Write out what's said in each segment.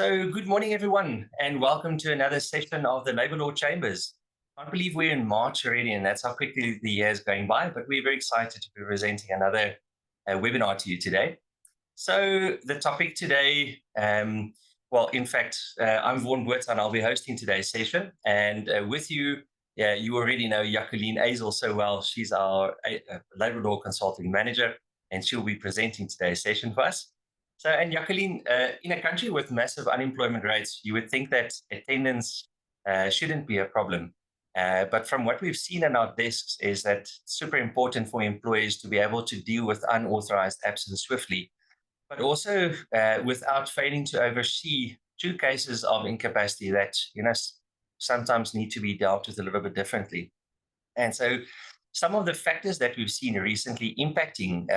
So, good morning, everyone, and welcome to another session of the Labour Law Chambers. I can't believe we're in March already, and that's how quickly the year is going by, but we're very excited to be presenting another webinar to you today. So, the topic today, in fact, I'm Vaughan Wirtz, and I'll be hosting today's session. And with you, you already know Jacqueline Azel so well. She's our Labour Law Consulting Manager, and she'll be presenting today's session for us. So, and Jacqueline, in a country with massive unemployment rates, you would think that attendance shouldn't be a problem. But from what we've seen in our desks is that it's super important for employees to be able to deal with unauthorized absence swiftly, but also without failing to oversee true cases of incapacity that, sometimes need to be dealt with a little bit differently. And so some of the factors that we've seen recently impacting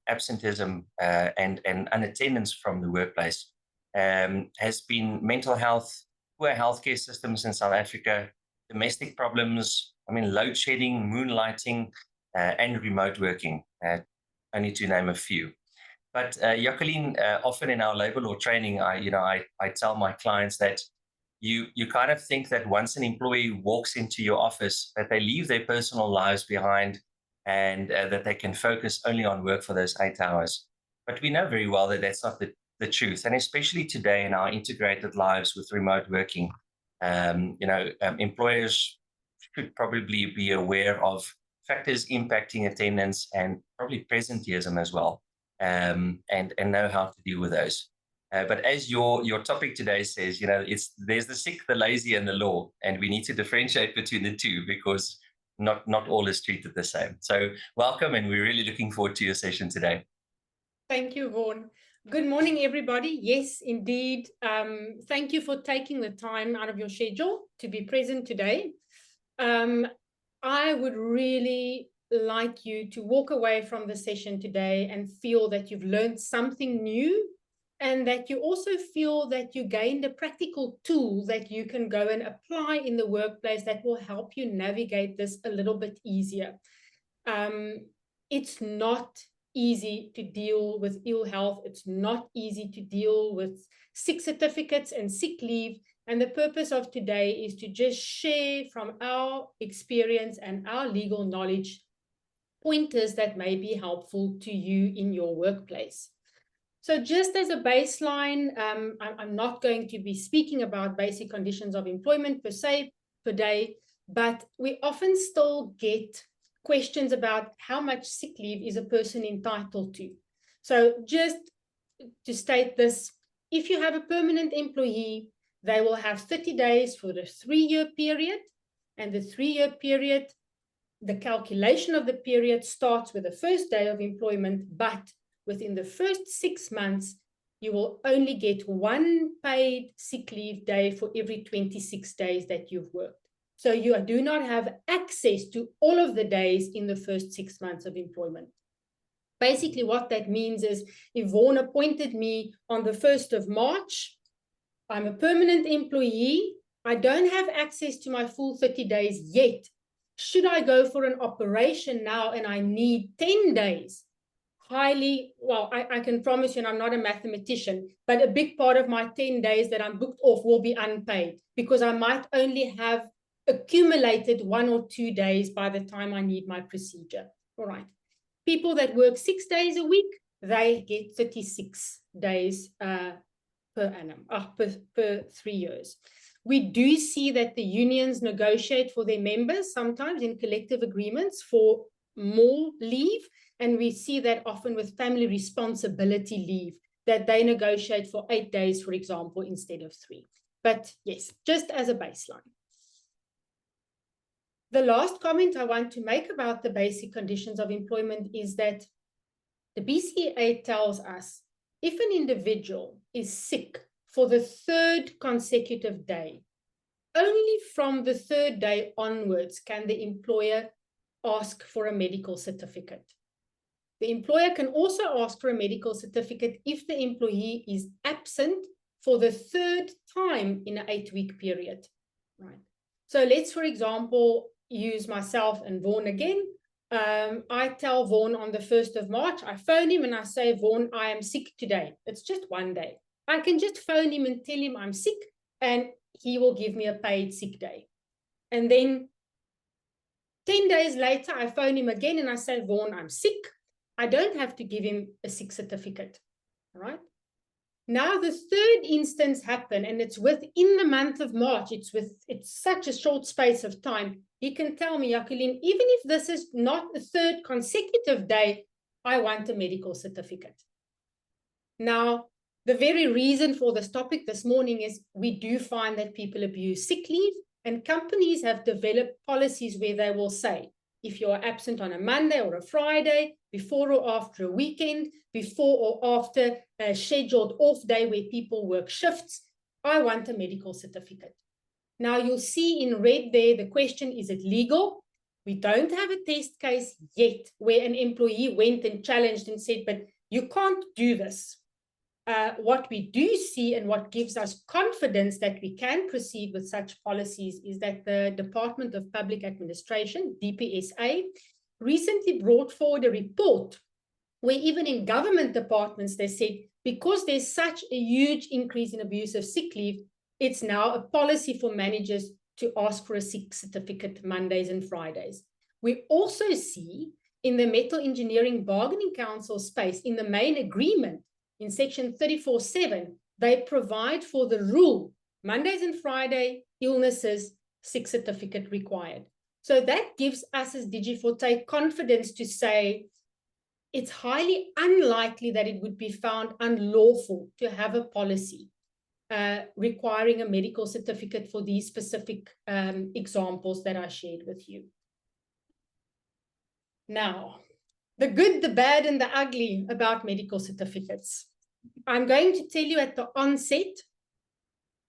absenteeism and unattendance from the workplace has been mental health, poor healthcare systems in South Africa, domestic problems, load shedding, moonlighting, and remote working, only to name a few. But Jacqueline, often in our labor law training, I tell my clients that you kind of think that once an employee walks into your office, that they leave their personal lives behind and that they can focus only on work for those 8 hours. But we know very well that that's not the truth. And especially today in our integrated lives with remote working, employers should probably be aware of factors impacting attendance and probably presenteeism as well, and know how to deal with those. But as your topic today says, there's the sick, the lazy, and the law, and we need to differentiate between the two because not all is treated the same. So welcome, and we're really looking forward to your session today. Thank you, Vaughan. Good morning, everybody. Yes, indeed. Thank you for taking the time out of your schedule to be present today. I would really like you to walk away from the session today and feel that you've learned something new, and that you also feel that you gained a practical tool that you can go and apply in the workplace that will help you navigate this a little bit easier. It's not easy to deal with ill health. It's not easy to deal with sick certificates and sick leave. And the purpose of today is to just share from our experience and our legal knowledge pointers that may be helpful to you in your workplace. So just as a baseline, I'm not going to be speaking about basic conditions of employment per se today, but we often still get questions about how much sick leave is a person entitled to. So just to state this, if you have a permanent employee, they will have 30 days for the 3-year period, and the 3-year period, the calculation of the period starts with the first day of employment, but within the first 6 months, you will only get 1 paid sick leave day for every 26 days that you've worked. So you do not have access to all of the days in the first 6 months of employment. Basically, what that means is if Vaughan appointed me on the 1st of March, I'm a permanent employee, I don't have access to my full 30 days yet. Should I go for an operation now and I need 10 days? I can promise you, and I'm not a mathematician, but a big part of my 10 days that I'm booked off will be unpaid because I might only have accumulated 1 or 2 days by the time I need my procedure. All right. People that work 6 days a week, they get 36 days per annum, per 3 years. We do see that the unions negotiate for their members sometimes in collective agreements for more leave. And we see that often with family responsibility leave, that they negotiate for 8 days, for example, instead of 3. But yes, just as a baseline. The last comment I want to make about the basic conditions of employment is that the BCA tells us if an individual is sick for the 3rd consecutive day, only from the 3rd day onwards can the employer ask for a medical certificate. The employer can also ask for a medical certificate if the employee is absent for the 3rd time in an 8-week period. Right. So let's, for example, use myself and Vaughan again. I tell Vaughan on the 1st of March, I phone him and I say, Vaughan, I am sick today. It's just 1 day. I can just phone him and tell him I'm sick, and he will give me a paid sick day. And then 10 days later, I phone him again and I say, Vaughan, I'm sick. I don't have to give him a sick certificate. All right. Now the third instance happened, and it's within the month of March. It's such a short space of time. He can tell me, Jacqueline, even if this is not the third consecutive day, I want a medical certificate. Now, the very reason for this topic this morning is we do find that people abuse sick leave, and companies have developed policies where they will say, if you're absent on a Monday or a Friday, before or after a weekend, before or after a scheduled off day where people work shifts, I want a medical certificate. Now you'll see in red there, the question, is it legal? We don't have a test case yet where an employee went and challenged and said, but you can't do this. What we do see and what gives us confidence that we can proceed with such policies is that the Department of Public Administration, DPSA, recently brought forward a report where even in government departments, they said, because there's such a huge increase in abuse of sick leave, it's now a policy for managers to ask for a sick certificate Mondays and Fridays. We also see in the Metal Engineering Bargaining Council space, in the main agreement, in section 34.7, they provide for the rule, Mondays and Friday, illnesses, sick certificate required. So that gives us as Digiforte confidence to say it's highly unlikely that it would be found unlawful to have a policy requiring a medical certificate for these specific examples that I shared with you. Now, the good, the bad, and the ugly about medical certificates. I'm going to tell you at the onset,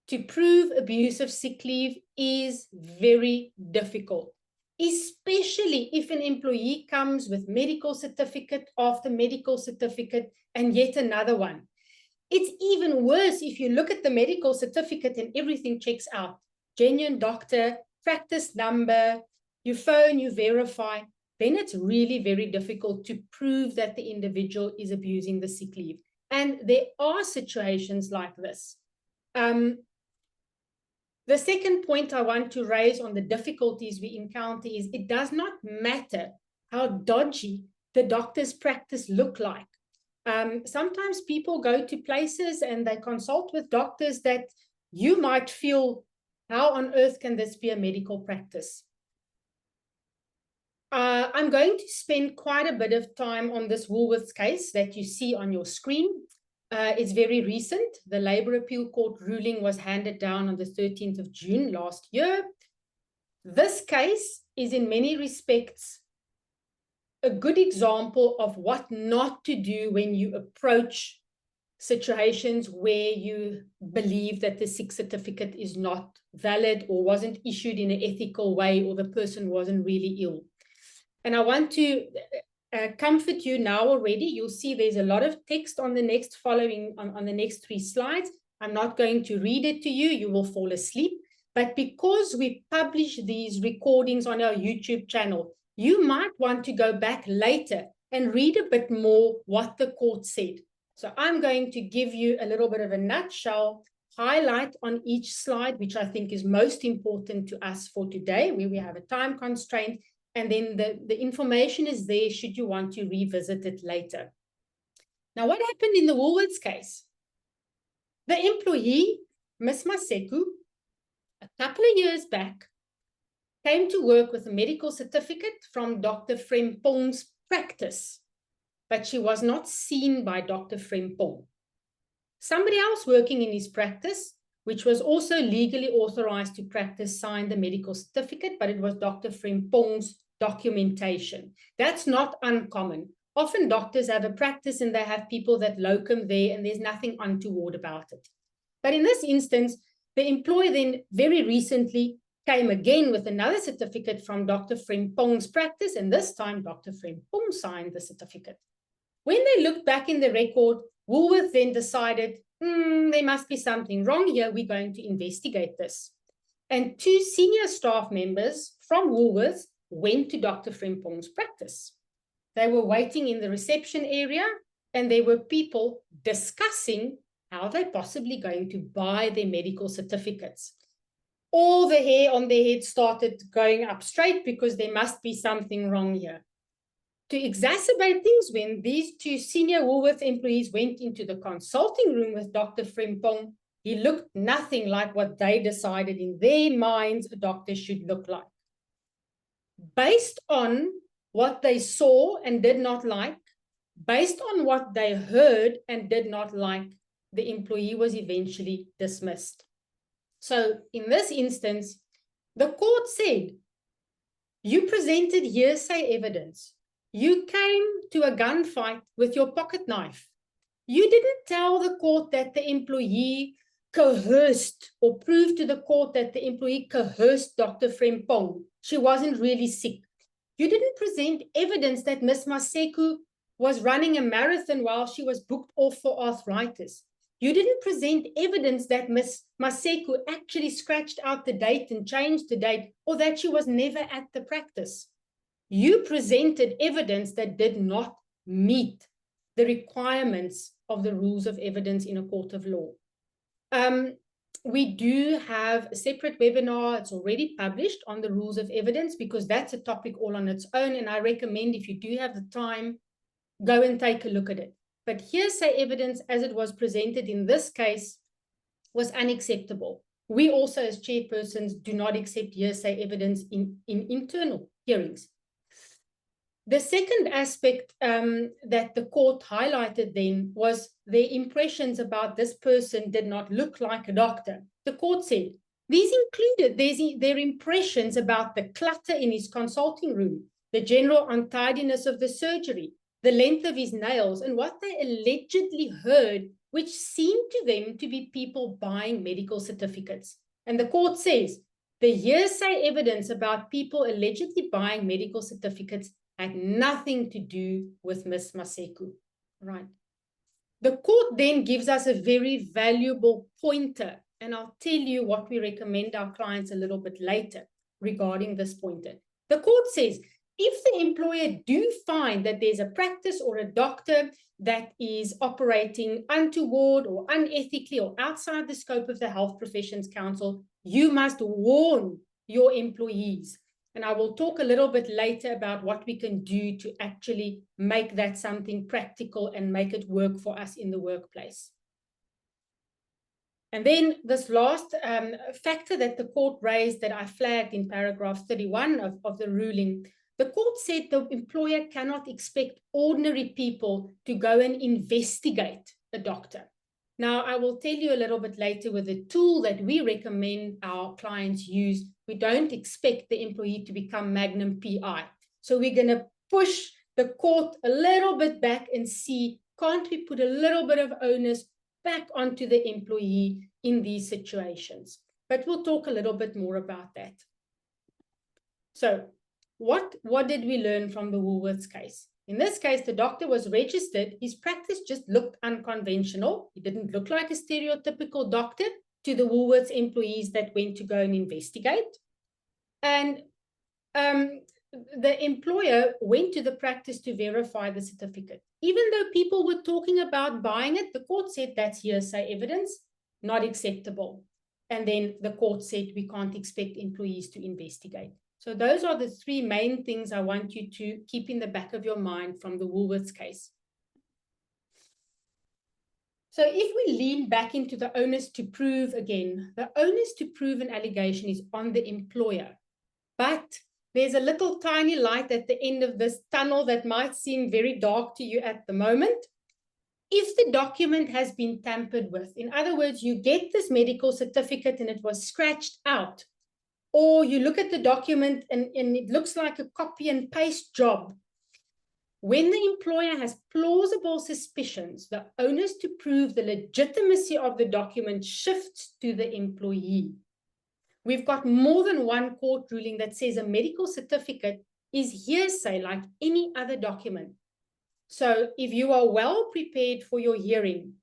to prove abuse of sick leave is very difficult, especially if an employee comes with medical certificate after medical certificate and yet another one. It's even worse if you look at the medical certificate and everything checks out. Genuine doctor, practice number, you phone, you verify. Then it's really very difficult to prove that the individual is abusing the sick leave. And there are situations like this. The second point I want to raise on the difficulties we encounter is it does not matter how dodgy the doctor's practice look like. Sometimes people go to places and they consult with doctors that you might feel, how on earth can this be a medical practice? I'm going to spend quite a bit of time on this Woolworths case that you see on your screen. It's very recent. The Labour Appeal Court ruling was handed down on the 13th of June last year. This case is in many respects a good example of what not to do when you approach situations where you believe that the sick certificate is not valid or wasn't issued in an ethical way or the person wasn't really ill. And I want to comfort you now already. You'll see there's a lot of text on the next on the next 3 slides. I'm not going to read it to you. You will fall asleep. But because we publish these recordings on our YouTube channel, you might want to go back later and read a bit more what the court said. So I'm going to give you a little bit of a nutshell, highlight on each slide, which I think is most important to us for today, where we have a time constraint. And then the information is there should you want to revisit it later. Now, what happened in the Woolworths case? The employee, Ms. Maseku, a couple of years back, came to work with a medical certificate from Dr. Frempong's practice, but she was not seen by Dr. Frempong. Somebody else working in his practice, which was also legally authorized to practice, signed the medical certificate, but it was Dr. Frempong's documentation. That's not uncommon. Often doctors have a practice and they have people that locum there and there's nothing untoward about it. But in this instance, the employer then very recently came again with another certificate from Dr. Frempong's practice, and this time Dr. Frempong signed the certificate. When they looked back in the record, Woolworth then decided, there must be something wrong here. We're going to investigate this. And 2 senior staff members from Woolworths went to Dr. Frempong's practice. They were waiting in the reception area, and there were people discussing how are they possibly going to buy their medical certificates? All the hair on their head started going up straight because there must be something wrong here. To exacerbate things, when these two senior Woolworths employees went into the consulting room with Dr. Frimpong, he looked nothing like what they decided in their minds a doctor should look like. Based on what they saw and did not like, based on what they heard and did not like, the employee was eventually dismissed. So in this instance, the court said, you presented hearsay evidence. You came to a gunfight with your pocket knife. You didn't tell the court that the employee coerced or proved to the court that the employee coerced Dr. Frimpong. She wasn't really sick. You didn't present evidence that Ms. Maseko was running a marathon while she was booked off for arthritis. You didn't present evidence that Ms. Maseko actually scratched out the date and changed the date, or that she was never at the practice. You presented evidence that did not meet the requirements of the rules of evidence in a court of law. We do have a separate webinar. It's already published on the rules of evidence, because that's a topic all on its own. And I recommend, if you do have the time, go and take a look at it. But hearsay evidence, as it was presented in this case, was unacceptable. We also, as chairpersons, do not accept hearsay evidence in internal hearings. The second aspect that the court highlighted then was their impressions about this person did not look like a doctor. The court said these included their impressions about the clutter in his consulting room, the general untidiness of the surgery, the length of his nails, and what they allegedly heard, which seemed to them to be people buying medical certificates. And the court says the hearsay evidence about people allegedly buying medical certificates had nothing to do with Ms. Maseko. Right. The court then gives us a very valuable pointer, and I'll tell you what we recommend our clients a little bit later regarding this pointer. The court says, if the employer do find that there's a practice or a doctor that is operating untoward or unethically or outside the scope of the Health Professions Council, you must warn your employees. And I will talk a little bit later about what we can do to actually make that something practical and make it work for us in the workplace. And then this last factor that the court raised that I flagged in paragraph 31 of the ruling, the court said the employer cannot expect ordinary people to go and investigate a doctor. Now, I will tell you a little bit later with the tool that we recommend our clients use. We don't expect the employee to become Magnum PI. So we're going to push the court a little bit back and see, can't we put a little bit of onus back onto the employee in these situations? But we'll talk a little bit more about that. So what did we learn from the Woolworths case? In this case, the doctor was registered. His practice just looked unconventional. He didn't look like a stereotypical doctor to the Woolworths employees that went to go and investigate. And the employer went to the practice to verify the certificate. Even though people were talking about buying it, the court said that's hearsay evidence, not acceptable. And then the court said we can't expect employees to investigate. So those are the three main things I want you to keep in the back of your mind from the Woolworths case. So if we lean back into the onus to prove again, the onus to prove an allegation is on the employer. But there's a little tiny light at the end of this tunnel that might seem very dark to you at the moment. If the document has been tampered with, in other words, you get this medical certificate and it was scratched out, or you look at the document and it looks like a copy and paste job. When the employer has plausible suspicions, the onus to prove the legitimacy of the document shifts to the employee. We've got more than one court ruling that says a medical certificate is hearsay like any other document. So if you are well prepared for your hearing,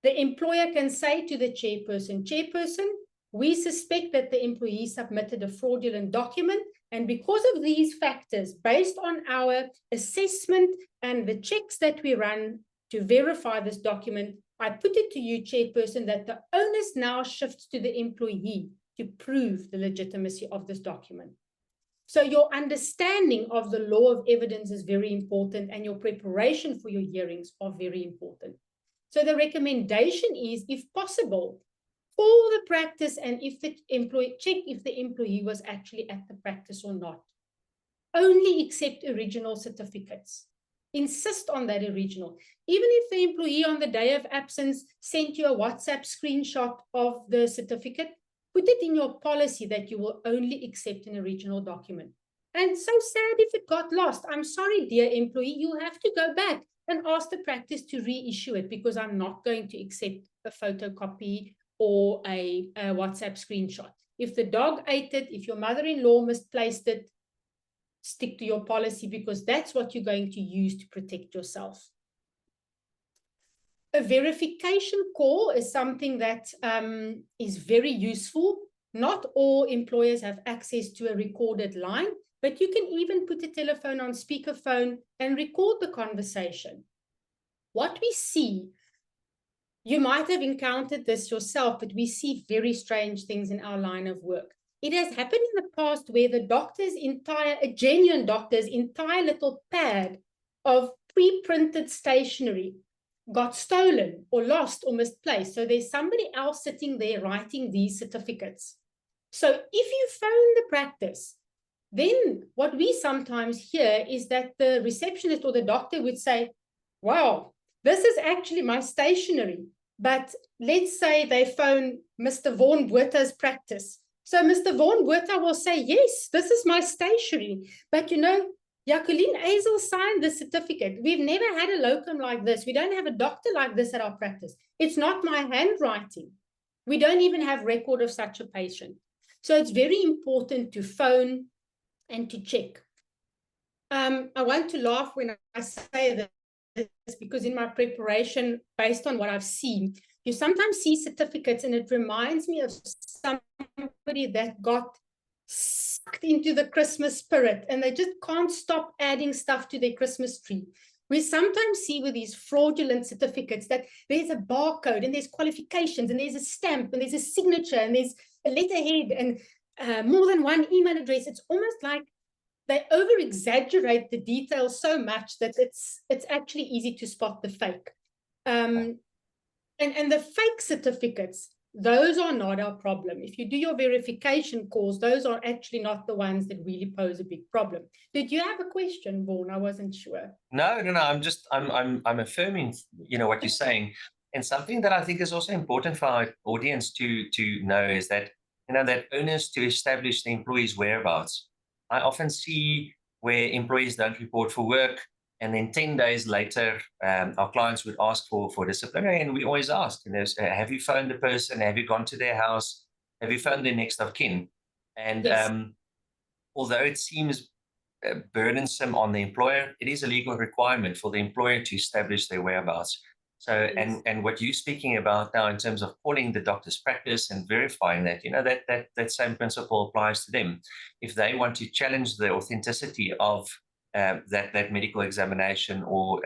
the employer can say to the chairperson, we suspect that the employee submitted a fraudulent document, and because of these factors, based on our assessment and the checks that we run to verify this document, I put it to you, Chairperson, that the onus now shifts to the employee to prove the legitimacy of this document. So your understanding of the law of evidence is very important, and your preparation for your hearings are very important. So the recommendation is, if possible, call the practice, and if the employee, check if the employee was actually at the practice or not. Only accept original certificates. Insist on that original. Even if the employee on the day of absence sent you a WhatsApp screenshot of the certificate, put it in your policy that you will only accept an original document. And so sad if it got lost. I'm sorry, dear employee, you'll have to go back and ask the practice to reissue it, because I'm not going to accept a photocopy or a WhatsApp screenshot. If the dog ate it, if your mother-in-law misplaced it, stick to your policy, because that's what you're going to use to protect yourself. A verification call is something that is very useful. Not all employers have access to a recorded line, but you can even put the telephone on speakerphone and record the conversation. What we see, you might have encountered this yourself, but we see very strange things in our line of work. It has happened in the past where the doctor's a genuine doctor's entire little pad of pre-printed stationery got stolen or lost or misplaced. So there's somebody else sitting there writing these certificates. So if you phone the practice, then what we sometimes hear is that the receptionist or the doctor would say, wow, this is actually my stationery. But let's say they phone Mr. Vaughan Botha's practice. So Mr. Vaughan Botha will say, yes, this is my stationery. But you know, Jacqueline Azel signed the certificate. We've never had a locum like this. We don't have a doctor like this at our practice. It's not my handwriting. We don't even have record of such a patient. So it's very important to phone and to check. I want to laugh when I say this, because in my preparation, based on what I've seen, you sometimes see certificates and it reminds me of somebody that got sucked into the Christmas spirit and they just can't stop adding stuff to their Christmas tree. We sometimes see with these fraudulent certificates that there's a barcode and there's qualifications and there's a stamp and there's a signature and there's a letterhead and more than one email address. It's almost like they over-exaggerate the details so much that it's actually easy to spot the fake. And the fake certificates, those are not our problem. If you do your verification calls, those are actually not the ones that really pose a big problem. Did you have a question, Vaughan? I wasn't sure. No. I'm affirming, what you're saying. And something that I think is also important for our audience to know is that, that onus to establish the employee's whereabouts. I often see where employees don't report for work, and then 10 days later, our clients would ask for disciplinary, and we always ask, have you phoned the person? Have you gone to their house? Have you phoned their next of kin? And yes. Although it seems burdensome on the employer, it is a legal requirement for the employer to establish their whereabouts. So, yes. and what you're speaking about now in terms of calling the doctor's practice and verifying that, that same principle applies to them. If they want to challenge the authenticity of that medical examination or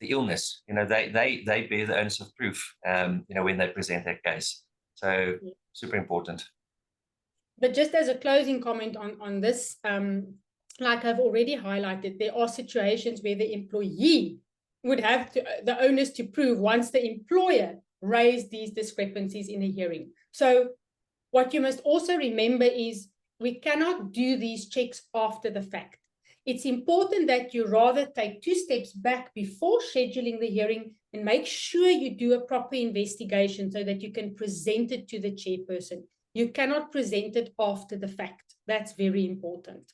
the illness, they bear the onus of proof, when they present that case. So super important. But just as a closing comment on this, like I've already highlighted, there are situations where the employee would have the onus to prove once the employer raised these discrepancies in a hearing. So what you must also remember is we cannot do these checks after the fact. It's important that you rather take 2 steps back before scheduling the hearing and make sure you do a proper investigation so that you can present it to the chairperson. You cannot present it after the fact. That's very important.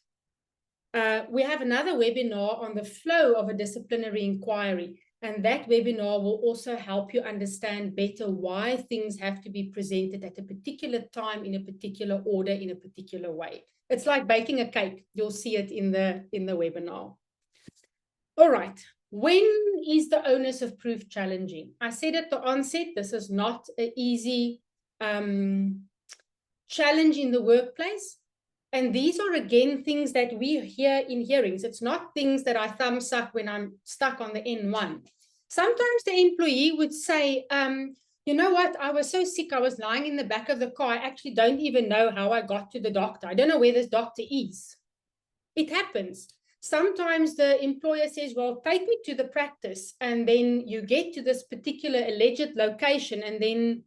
We have another webinar on the flow of a disciplinary inquiry, and that webinar will also help you understand better why things have to be presented at a particular time, in a particular order, in a particular way. It's like baking a cake. You'll see it in the webinar. All right. When is the onus of proof challenging? I said at the onset, this is not an easy challenge in the workplace. And these are, again, things that we hear in hearings. It's not things that I thumb suck when I'm stuck on the N1. Sometimes the employee would say, you know what, I was so sick, I was lying in the back of the car. I actually don't even know how I got to the doctor. I don't know where this doctor is. It happens. Sometimes the employer says, well, take me to the practice. And then you get to this particular alleged location, and then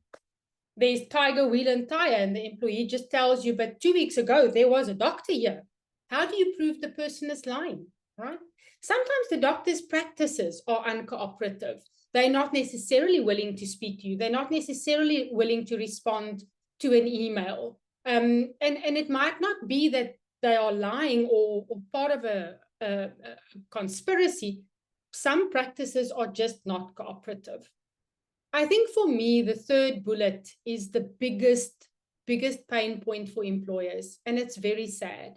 there's Tiger Wheel and Tire, and the employee just tells you, but 2 weeks ago, there was a doctor here. How do you prove the person is lying, right? Sometimes the doctor's practices are uncooperative. They're not necessarily willing to speak to you. They're not necessarily willing to respond to an email. And it might not be that they are lying or part of a conspiracy. Some practices are just not cooperative. I think for me, the third bullet is the biggest pain point for employers, and it's very sad.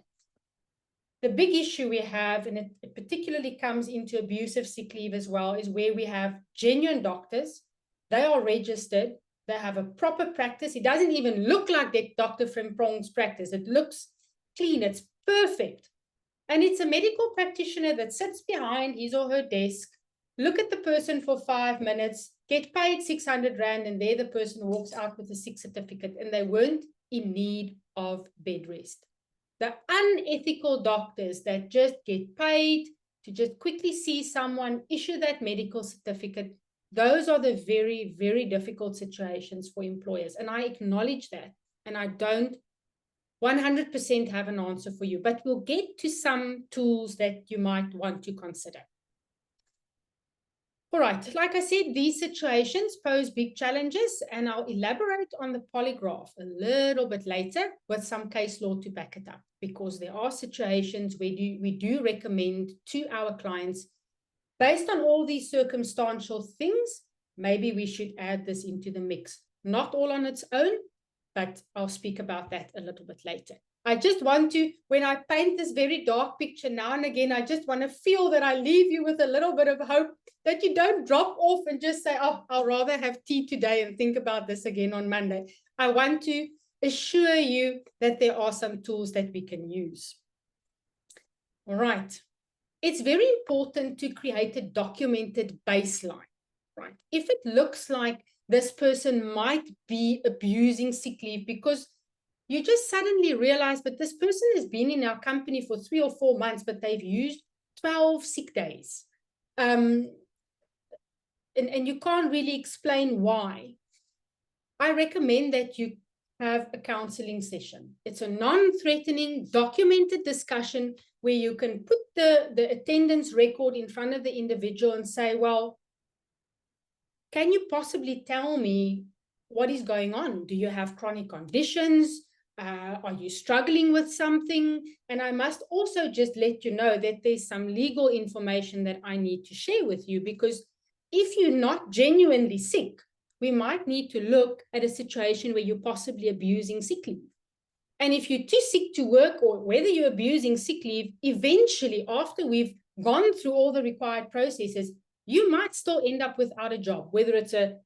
The big issue we have, and it particularly comes into abusive sick leave as well, is where we have genuine doctors. They are registered. They have a proper practice. It doesn't even look like that Dr. Frimpong's practice. It looks clean. It's perfect. And it's a medical practitioner that sits behind his or her desk, look at the person for 5 minutes, get paid 600 Rand, and there the person walks out with a sick certificate, and they weren't in need of bed rest. The unethical doctors that just get paid to just quickly see someone, issue that medical certificate, those are the very, very difficult situations for employers. And I acknowledge that. And I don't 100% have an answer for you, but we'll get to some tools that you might want to consider. All right, like I said, these situations pose big challenges, and I'll elaborate on the polygraph a little bit later with some case law to back it up, because there are situations where we do recommend to our clients, based on all these circumstantial things, maybe we should add this into the mix. Not all on its own, but I'll speak about that a little bit later. I just want to, when I paint this very dark picture now and again, I just want to feel that I leave you with a little bit of hope, that you don't drop off and just say, oh, I'll rather have tea today and think about this again on Monday. I want to assure you that there are some tools that we can use. All right. It's very important to create a documented baseline, right? If it looks like this person might be abusing sick leave, because you just suddenly realize, but this person has been in our company for 3 or 4 months, but they've used 12 sick days. And you can't really explain why. I recommend that you have a counseling session. It's a non-threatening, documented discussion where you can put the attendance record in front of the individual and say, well, can you possibly tell me what is going on? Do you have chronic conditions? Are you struggling with something? And I must also just let you know that there's some legal information that I need to share with you, because if you're not genuinely sick, we might need to look at a situation where you're possibly abusing sick leave. And if you're too sick to work, or whether you're abusing sick leave, eventually, after we've gone through all the required processes, you might still end up without a job, whether it's a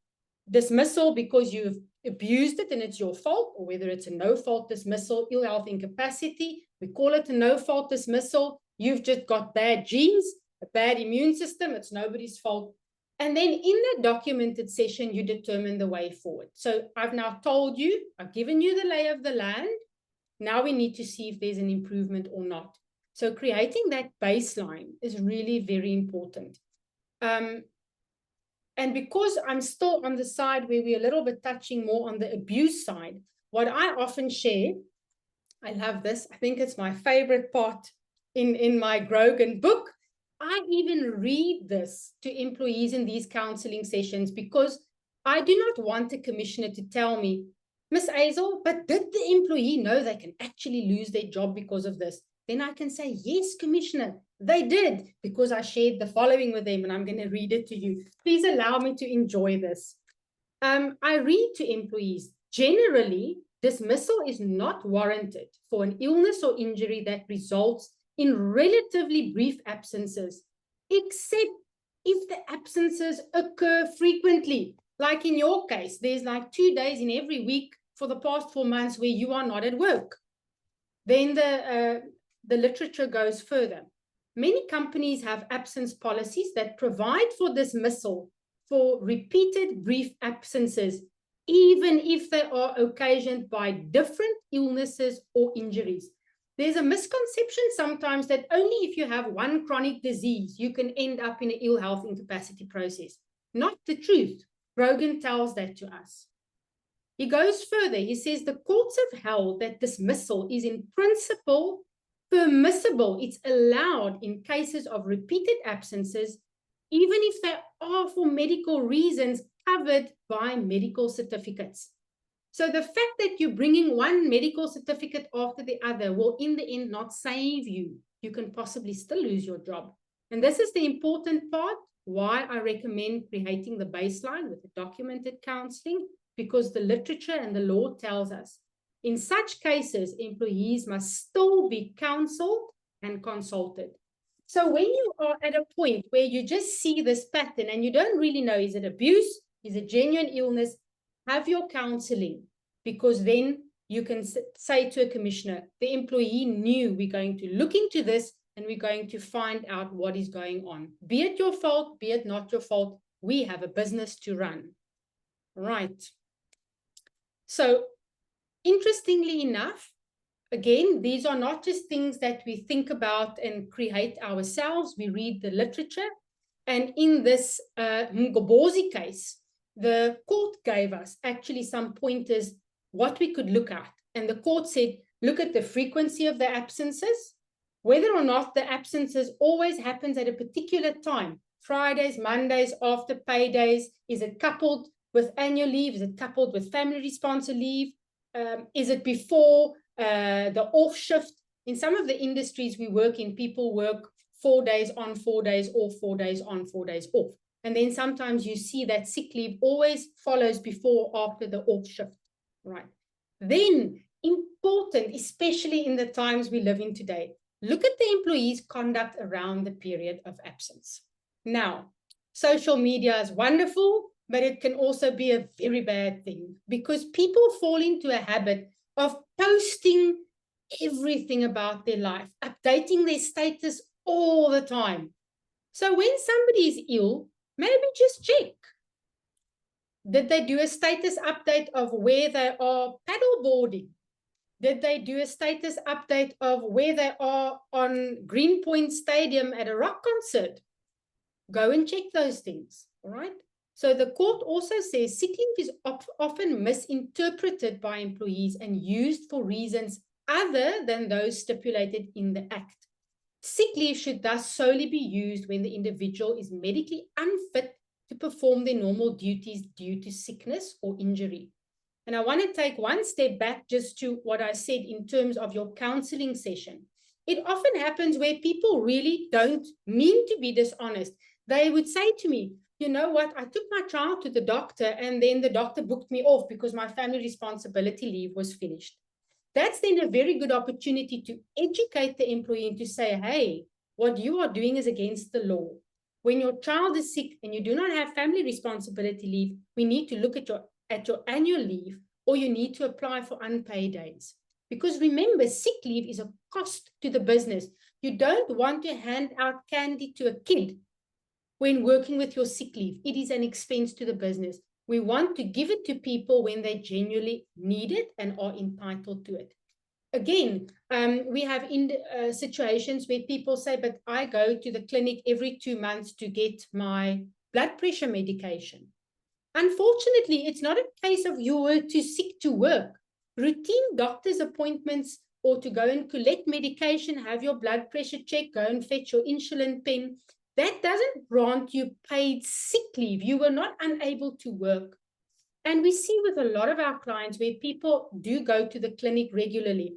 dismissal because you've abused it and it's your fault, or whether it's a no-fault dismissal, ill health incapacity. We call it a no-fault dismissal. You've just got bad genes, a bad immune system. It's nobody's fault. And then in that documented session, you determine the way forward. So I've now told you, I've given you the lay of the land. Now we need to see if there's an improvement or not. So creating that baseline is really very important. And because I'm still on the side where we're a little bit touching more on the abuse side, what I often share, I love this, I think it's my favorite part in my Grogan book. I even read this to employees in these counseling sessions, because I do not want a commissioner to tell me, Miss Azel, but did the employee know they can actually lose their job because of this? Then I can say, yes, Commissioner, they did, because I shared the following with them, and I'm going to read it to you. Please allow me to enjoy this. I read to employees, generally, dismissal is not warranted for an illness or injury that results in relatively brief absences, except if the absences occur frequently. Like in your case, there's like 2 days in every week for the past 4 months where you are not at work. Then the literature goes further. Many companies have absence policies that provide for dismissal for repeated brief absences, even if they are occasioned by different illnesses or injuries. There's a misconception sometimes that only if you have one chronic disease, you can end up in an ill health incapacity process. Not the truth. Brogan tells that to us. He goes further. He says the courts have held that dismissal is in principle permissible. It's allowed in cases of repeated absences, even if they are for medical reasons covered by medical certificates. So the fact that you're bringing one medical certificate after the other will in the end not save you. You can possibly still lose your job. And this is the important part, why I recommend creating the baseline with the documented counseling, because the literature and the law tells us in such cases, employees must still be counseled and consulted. So when you are at a point where you just see this pattern and you don't really know, is it abuse, is it genuine illness, have your counseling, because then you can say to a commissioner, the employee knew we're going to look into this and we're going to find out what is going on. Be it your fault, be it not your fault, we have a business to run. Right. So interestingly enough, again, these are not just things that we think about and create ourselves. We read the literature. And in this Mgobozi case, the court gave us actually some pointers what we could look at. And the court said, look at the frequency of the absences, whether or not the absences always happens at a particular time, Fridays, Mondays, after paydays. Is it coupled with annual leave? Is it coupled with family response leave? Is it before the off shift? In some of the industries we work in, people work 4 days on, 4 days off, 4 days on, 4 days off. And then sometimes you see that sick leave always follows before or after the off shift, right? Then, important, especially in the times we live in today, look at the employee's conduct around the period of absence. Now, social media is wonderful, but it can also be a very bad thing because people fall into a habit of posting everything about their life, updating their status all the time. So when somebody is ill, maybe just check. Did they do a status update of where they are paddleboarding? Did they do a status update of where they are on Greenpoint Stadium at a rock concert? Go and check those things, all right? So the court also says sick leave is often misinterpreted by employees and used for reasons other than those stipulated in the Act. Sick leave should thus solely be used when the individual is medically unfit to perform their normal duties due to sickness or injury. And I want to take one step back just to what I said in terms of your counseling session. It often happens where people really don't mean to be dishonest. They would say to me, you know what, I took my child to the doctor and then the doctor booked me off because my family responsibility leave was finished. That's then a very good opportunity to educate the employee and to say, hey, what you are doing is against the law. When your child is sick and you do not have family responsibility leave, we need to look at your annual leave, or you need to apply for unpaid days. Because remember, sick leave is a cost to the business. You don't want to hand out candy to a kid when working with your sick leave. It is an expense to the business. We want to give it to people when they genuinely need it and are entitled to it. Again, we have situations where people say, but I go to the clinic every 2 months to get my blood pressure medication. Unfortunately, it's not a case of you were too sick to work. Routine doctor's appointments or to go and collect medication, have your blood pressure checked, go and fetch your insulin pen, that doesn't grant you paid sick leave. You were not unable to work. And we see with a lot of our clients where people do go to the clinic regularly.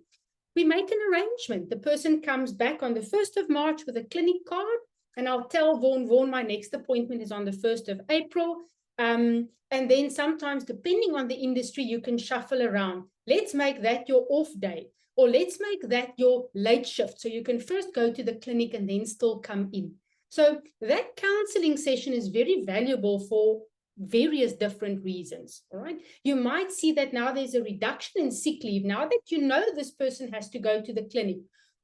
We make an arrangement. The person comes back on the 1st of March with a clinic card, and I'll tell Vaughan, my next appointment is on the 1st of April. And then sometimes, depending on the industry, you can shuffle around. Let's make that your off day, or let's make that your late shift. So you can first go to the clinic and then still come in. So that counseling session is very valuable for various different reasons, all right? You might see that now there's a reduction in sick leave, now that you know this person has to go to the clinic.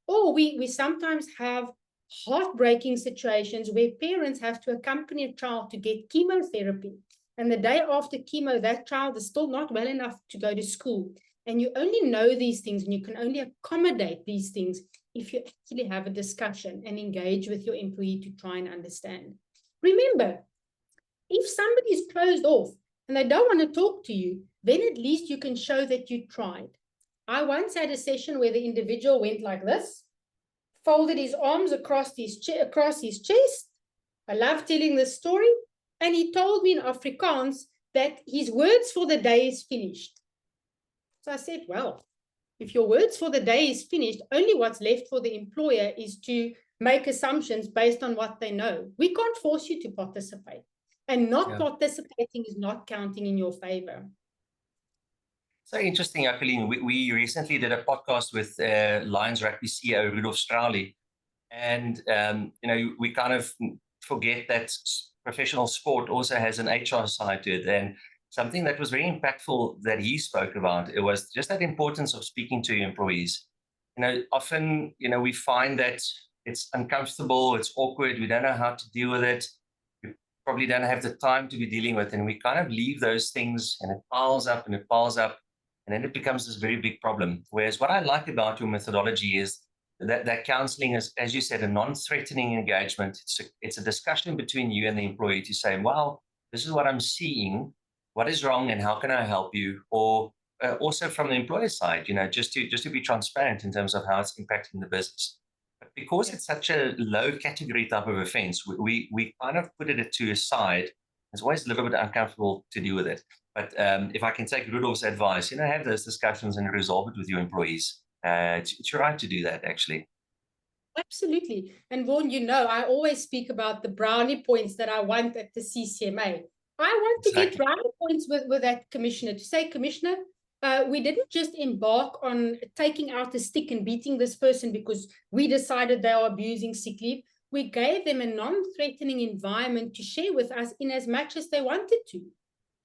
Or we sometimes have heartbreaking situations where parents have to accompany a child to get chemotherapy. And the day after chemo, that child is still not well enough to go to school. And you only know these things and you can only accommodate these things if you actually have a discussion and engage with your employee to try and understand. Remember, if somebody is closed off and they don't want to talk to you, then at least you can show that you tried. I once had a session where the individual went like this, folded his arms across his chest. I love telling this story. And he told me in Afrikaans that his words for the day is finished. So I said, well, if your words for the day is finished, only what's left for the employer is to make assumptions based on what they know. We can't force you to participate. And not participating is not counting in your favor. So interesting, Jacqueline. We recently did a podcast with Lions Rugby CEO Rudolf Strauly. And, we kind of forget that professional sport also has an HR side to it. And something that was very impactful that he spoke about, it was just that importance of speaking to your employees. Often, we find that it's uncomfortable, it's awkward, we don't know how to deal with it. We probably don't have the time to be dealing with, and we kind of leave those things and it piles up and it piles up, and then it becomes this very big problem. Whereas what I like about your methodology is that counseling is, as you said, a non-threatening engagement. It's a discussion between you and the employee to say, well, this is what I'm seeing, what is wrong, and how can I help you? Or also from the employer side, just to be transparent in terms of how it's impacting the business. But because it's such a low category type of offense, we kind of put it to a side. It's always a little bit uncomfortable to deal with it. But if I can take Rudolf's advice, have those discussions and resolve it with your employees. It's your right to do that, actually. Absolutely. And Vaughan, I always speak about the brownie points that I want at the CCMA. I want to get brownie points with that commissioner to say, Commissioner, we didn't just embark on taking out a stick and beating this person because we decided they are abusing sick leave. We gave them a non-threatening environment to share with us in as much as they wanted to.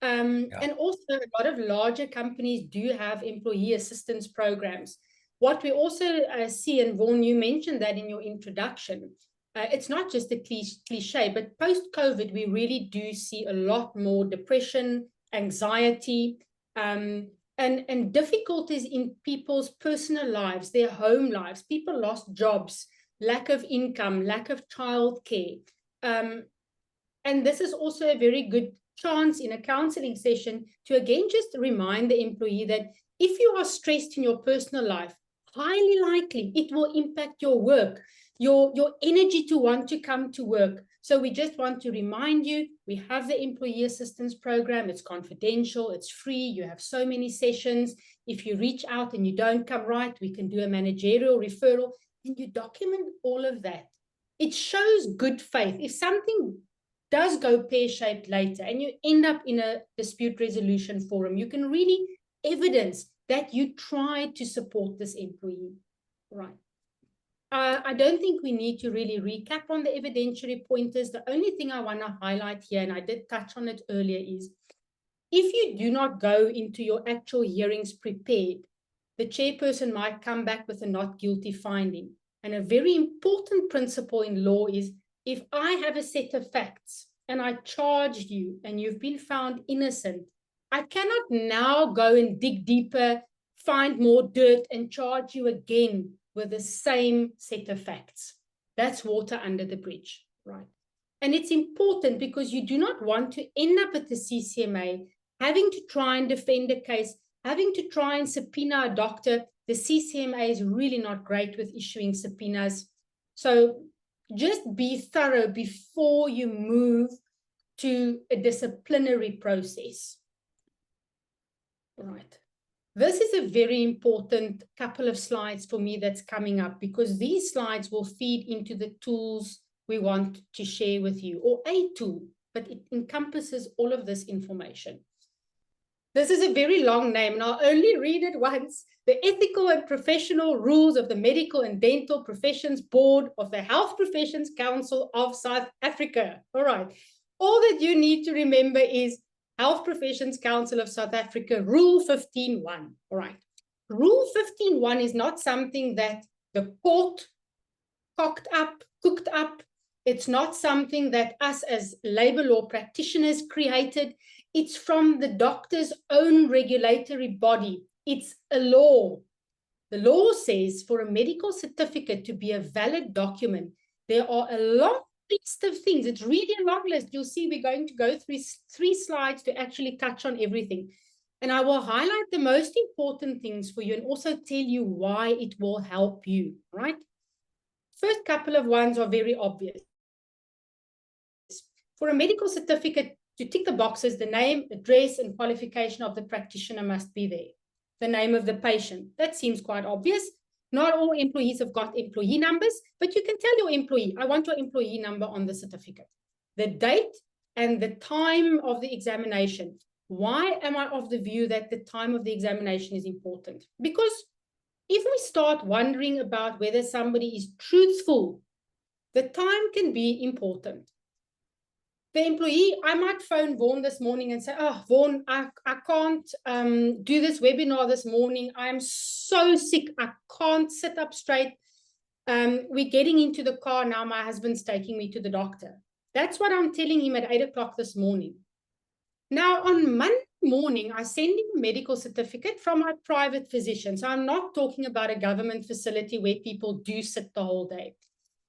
And also a lot of larger companies do have employee assistance programs. What we also see, and Vaughan, you mentioned that in your introduction, it's not just a cliche, but post-COVID, we really do see a lot more depression, anxiety, and difficulties in people's personal lives, their home lives. People lost jobs, lack of income, lack of childcare. And this is also a very good chance in a counseling session to again just remind the employee that if you are stressed in your personal life, highly likely it will impact your work, your energy to want to come to work. So we just want to remind you, we have the employee assistance program. It's confidential, it's free. You have so many sessions. If you reach out and you don't come right, we can do a managerial referral, and you document all of that. It shows good faith. If something does go pear-shaped later and you end up in a dispute resolution forum, you can really evidence that you tried to support this employee, right? I don't think we need to really recap on the evidentiary pointers. The only thing I want to highlight here, and I did touch on it earlier, is if you do not go into your actual hearings prepared, the chairperson might come back with a not guilty finding. And a very important principle in law is if I have a set of facts and I charged you and you've been found innocent, I cannot now go and dig deeper, find more dirt, and charge you again with the same set of facts. That's water under the bridge, right? And it's important because you do not want to end up at the CCMA having to try and defend a case, having to try and subpoena a doctor. The CCMA is really not great with issuing subpoenas. So just be thorough before you move to a disciplinary process. Right. This is a very important couple of slides for me that's coming up, because these slides will feed into the tools we want to share with you, or a tool, but it encompasses all of this information. This is a very long name, and I'll only read it once. The Ethical and Professional Rules of the Medical and Dental Professions Board of the Health Professions Council of South Africa. All right. All that you need to remember is Health Professions Council of South Africa, Rule 15.1. All right. Rule 15.1 is not something that the court cooked up. It's not something that us as labor law practitioners created. It's from the doctor's own regulatory body. It's a law. The law says for a medical certificate to be a valid document, there are a long list of things. It's really a long list. You'll see we're going to go through 3 slides to actually touch on everything. And I will highlight the most important things for you and also tell you why it will help you, right? First couple of ones are very obvious. For a medical certificate, to tick the boxes, the name, address, and qualification of the practitioner must be there. The name of the patient. That seems quite obvious. Not all employees have got employee numbers, but you can tell your employee, I want your employee number on the certificate. The date and the time of the examination. Why am I of the view that the time of the examination is important? Because if we start wondering about whether somebody is truthful, the time can be important. The employee, I might phone Vaughan this morning and say, oh, Vaughan, I can't do this webinar this morning. I'm so sick. I can't sit up straight. We're getting into the car now. My husband's taking me to the doctor. That's what I'm telling him at 8 o'clock this morning. Now, on Monday morning, I send him a medical certificate from my private physician. So I'm not talking about a government facility where people do sit the whole day.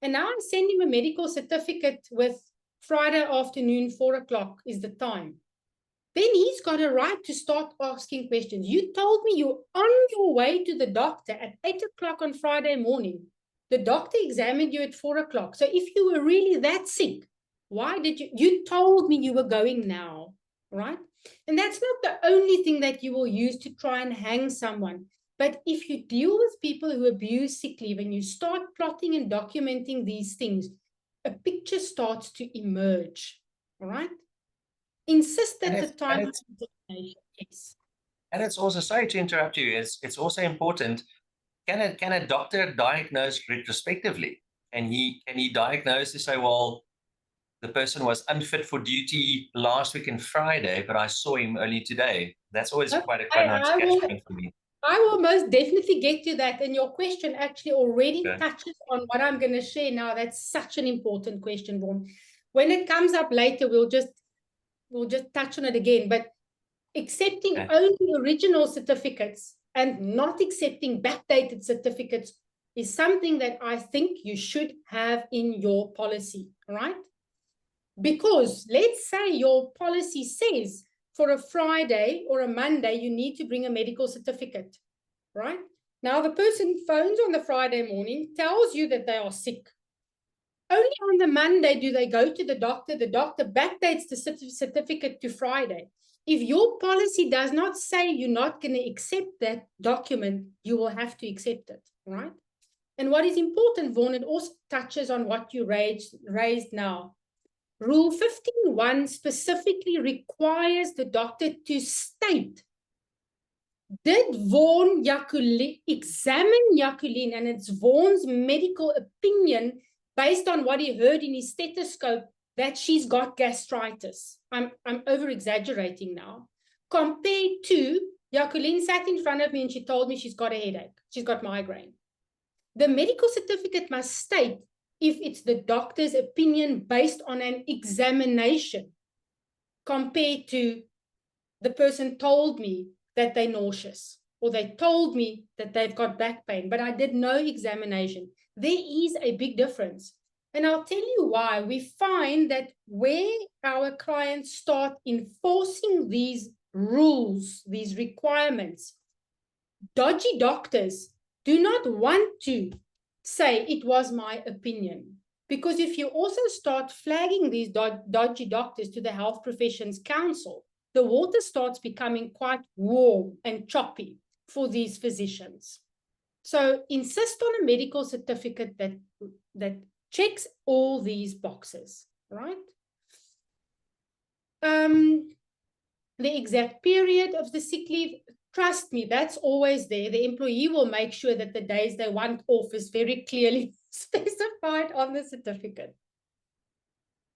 And now I send him a medical certificate with Friday afternoon, 4 o'clock is the time. Then he's got a right to start asking questions. You told me you're on your way to the doctor at 8 o'clock on Friday morning. The doctor examined you at 4 o'clock. So if you were really that sick, why did you told me you were going now, right? And that's not the only thing that you will use to try and hang someone. But if you deal with people who abuse sick leave and you start plotting and documenting these things, a picture starts to emerge, all right? Insist that the time of examination, yes. And it's also, sorry to interrupt you, it's also important, can a doctor diagnose retrospectively? Can he diagnose to say, well, the person was unfit for duty last week on Friday, but I saw him only today? That's always quite a nice catch point for me. I will most definitely get to that. And your question actually already touches on what I'm going to share now. That's such an important question, Vaughan. When it comes up later, we'll just touch on it again. But accepting only original certificates and not accepting backdated certificates is something that I think you should have in your policy, right? Because let's say your policy says for a Friday or a Monday, you need to bring a medical certificate, right? Now, the person phones on the Friday morning, tells you that they are sick. Only on the Monday do they go to the doctor backdates the certificate to Friday. If your policy does not say you're not going to accept that document, you will have to accept it, right? And what is important, Vaughan, it also touches on what you raised now. Rule 15.1 specifically requires the doctor to state, did Vaughan examine Jacqueline, and it's Vaughan's medical opinion based on what he heard in his stethoscope that she's got gastritis. I'm over-exaggerating now. Compared to, Jacqueline sat in front of me and she told me she's got a headache. She's got migraine. The medical certificate must state if it's the doctor's opinion based on an examination compared to the person told me that they're nauseous or they told me that they've got back pain, but I did no examination. There is a big difference. And I'll tell you why. We find that where our clients start enforcing these rules, these requirements, dodgy doctors do not want to say it was my opinion. Because if you also start flagging these dodgy doctors to the Health Professions Council, the water starts becoming quite warm and choppy for these physicians. So insist on a medical certificate that checks all these boxes, right? The exact period of the sick leave, trust me, that's always there. The employee will make sure that the days they want off is very clearly specified on the certificate.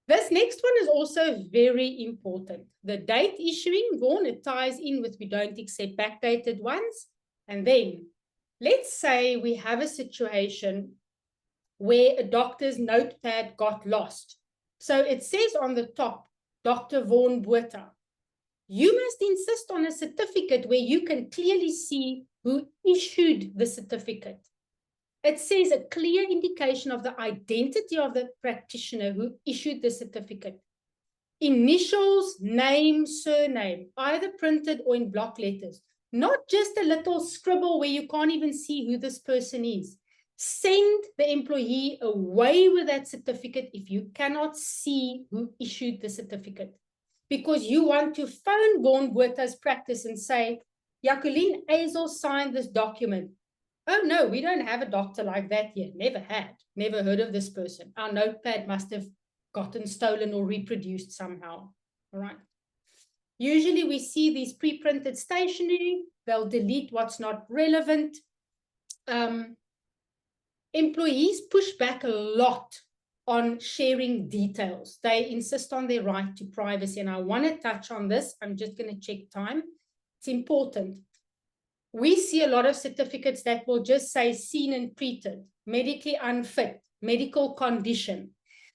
This next one is also very important. The date issuing, Vaughan, it ties in with we don't accept backdated ones. And then let's say we have a situation where a doctor's notepad got lost. So it says on the top, Dr. Vaughan Botha. You must insist on a certificate where you can clearly see who issued the certificate. It says a clear indication of the identity of the practitioner who issued the certificate. Initials, name, surname, either printed or in block letters. Not just a little scribble where you can't even see who this person is. Send the employee away with that certificate if you cannot see who issued the certificate. Because you want to phone Vaughan Botha's practice and say, Jacqueline Azel signed this document. Oh, no, we don't have a doctor like that yet. Never had. Never heard of this person. Our notepad must have gotten stolen or reproduced somehow. All right. Usually we see these pre-printed stationery. They'll delete what's not relevant. Employees push back a lot on sharing details. They insist on their right to privacy. And I want to touch on this. I'm just going to check time. It's important. We see a lot of certificates that will just say seen and treated, medically unfit, medical condition.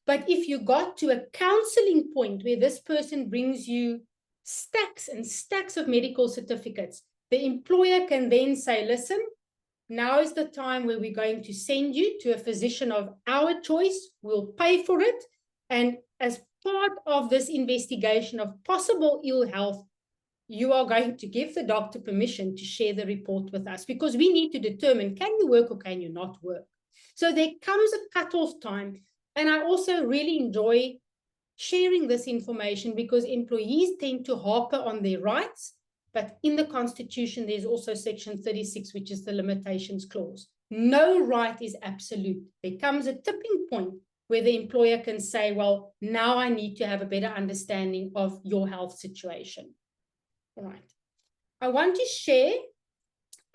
But if you got to a counseling point where this person brings you stacks and stacks of medical certificates, the employer can then say, listen, now is the time where we're going to send you to a physician of our choice. We'll pay for it. And as part of this investigation of possible ill health, you are going to give the doctor permission to share the report with us because we need to determine, can you work or can you not work? So there comes a cutoff time. And I also really enjoy sharing this information because employees tend to harper on their rights. But in the Constitution, there's also Section 36, which is the limitations clause. No right is absolute. There comes a tipping point where the employer can say, well, now I need to have a better understanding of your health situation. All right. I want to share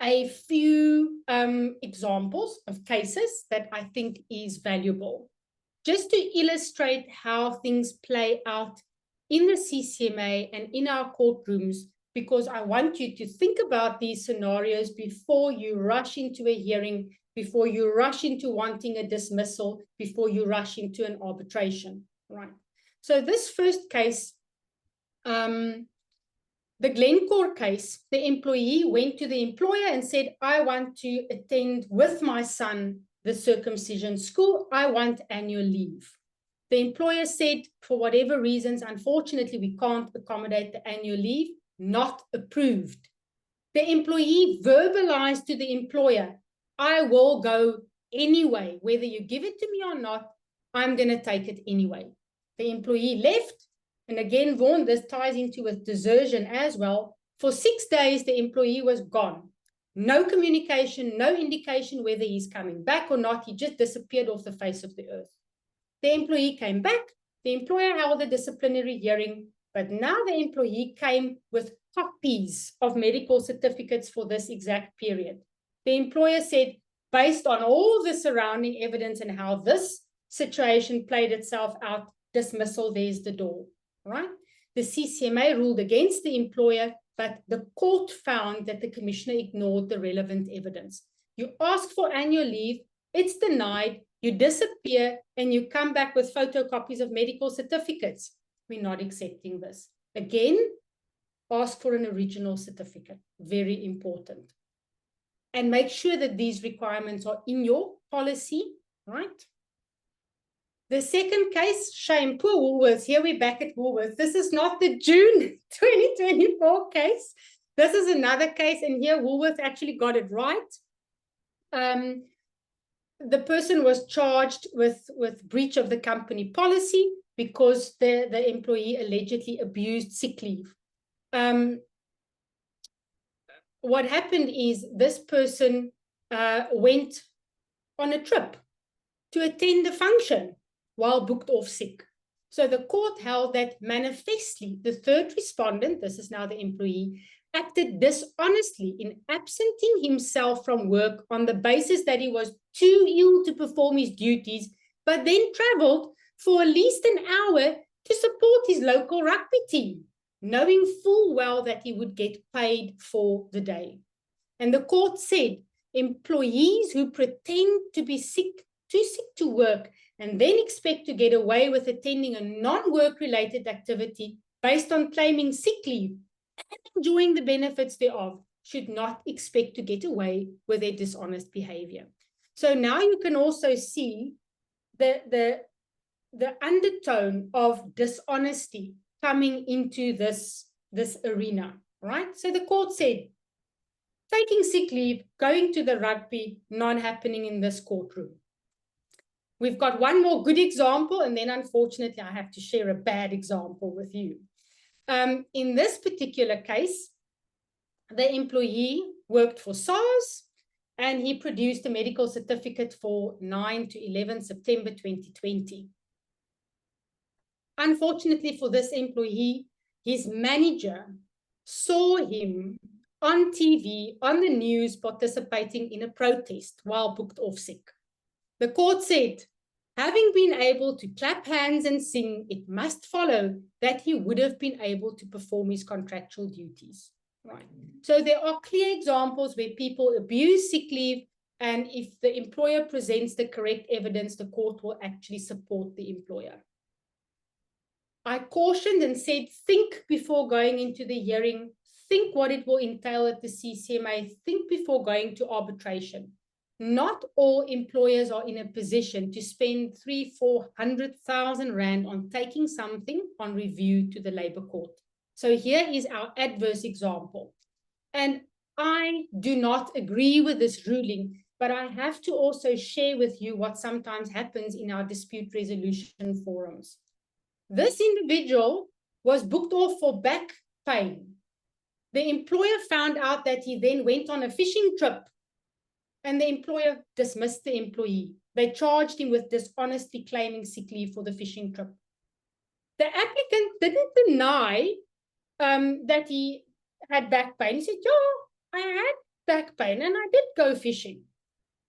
a few examples of cases that I think is valuable, just to illustrate how things play out in the CCMA and in our courtrooms, because I want you to think about these scenarios before you rush into a hearing, before you rush into wanting a dismissal, before you rush into an arbitration, right? So this first case, the Glencore case, the employee went to the employer and said, I want to attend with my son the circumcision school. I want annual leave. The employer said, for whatever reasons, unfortunately, we can't accommodate the annual leave. Not approved. The employee verbalized to the employer, I will go anyway. Whether you give it to me or not, I'm going to take it anyway. The employee left. And again, Vaughan, this ties into with desertion as well. For 6 days, the employee was gone. No communication, no indication whether he's coming back or not. He just disappeared off the face of the earth. The employee came back. The employer held a disciplinary hearing. But now the employee came with copies of medical certificates for this exact period. The employer said, based on all the surrounding evidence and how this situation played itself out, dismissal, there's the door. Right? The CCMA ruled against the employer, but the court found that the commissioner ignored the relevant evidence. You ask for annual leave, it's denied, you disappear, and you come back with photocopies of medical certificates. We're not accepting this. Again, ask for an original certificate. Very important. And make sure that these requirements are in your policy, right? The second case, shame, poor Woolworths. Here we're back at Woolworths. This is not the June 2024 case. This is another case, and here Woolworths actually got it right. The person was charged with breach of the company policy because the employee allegedly abused sick leave. What happened is this person went on a trip to attend a function while booked off sick. So the court held that manifestly the third respondent, this is now the employee, acted dishonestly in absenting himself from work on the basis that he was too ill to perform his duties, but then traveled for at least an hour to support his local rugby team, knowing full well that he would get paid for the day. And the court said employees who pretend to be sick too sick to work, and then expect to get away with attending a non-work related activity based on claiming sick leave and enjoying the benefits thereof should not expect to get away with their dishonest behavior. So now you can also see the undertone of dishonesty coming into this arena, right? So the court said, taking sick leave, going to the rugby, not happening in this courtroom. We've got one more good example, and then unfortunately I have to share a bad example with you. In this particular case, the employee worked for SARS, and he produced a medical certificate for 9 to 11 September 2020. Unfortunately for this employee, his manager saw him on TV, on the news, participating in a protest while booked off sick. The court said, having been able to clap hands and sing, it must follow that he would have been able to perform his contractual duties. Right. So there are clear examples where people abuse sick leave, and if the employer presents the correct evidence, the court will actually support the employer. I cautioned and said, think before going into the hearing, think what it will entail at the CCMA, think before going to arbitration. Not all employers are in a position to spend 300,000-400,000 rand on taking something on review to the Labour Court. So here is our adverse example. And I do not agree with this ruling, but I have to also share with you what sometimes happens in our dispute resolution forums. This individual was booked off for back pain. The employer found out that he then went on a fishing trip, and the employer dismissed the employee. They charged him with dishonestly claiming sick leave for the fishing trip. The applicant didn't deny that he had back pain. He said, yeah, I had back pain and I did go fishing.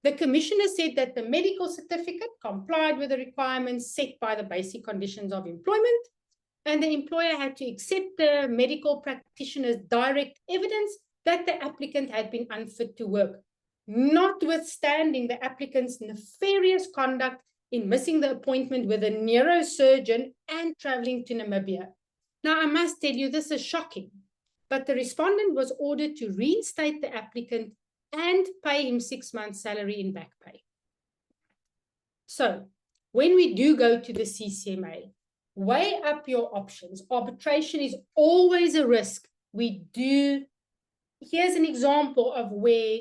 The commissioner said that the medical certificate complied with the requirements set by the basic conditions of employment, and the employer had to accept the medical practitioner's direct evidence that the applicant had been unfit to work, notwithstanding the applicant's nefarious conduct in missing the appointment with a neurosurgeon and traveling to Namibia. Now, I must tell you, this is shocking, but the respondent was ordered to reinstate the applicant and pay him 6 months' salary in back pay. So, when we do go to the CCMA, weigh up your options. Arbitration is always a risk. Here's an example of where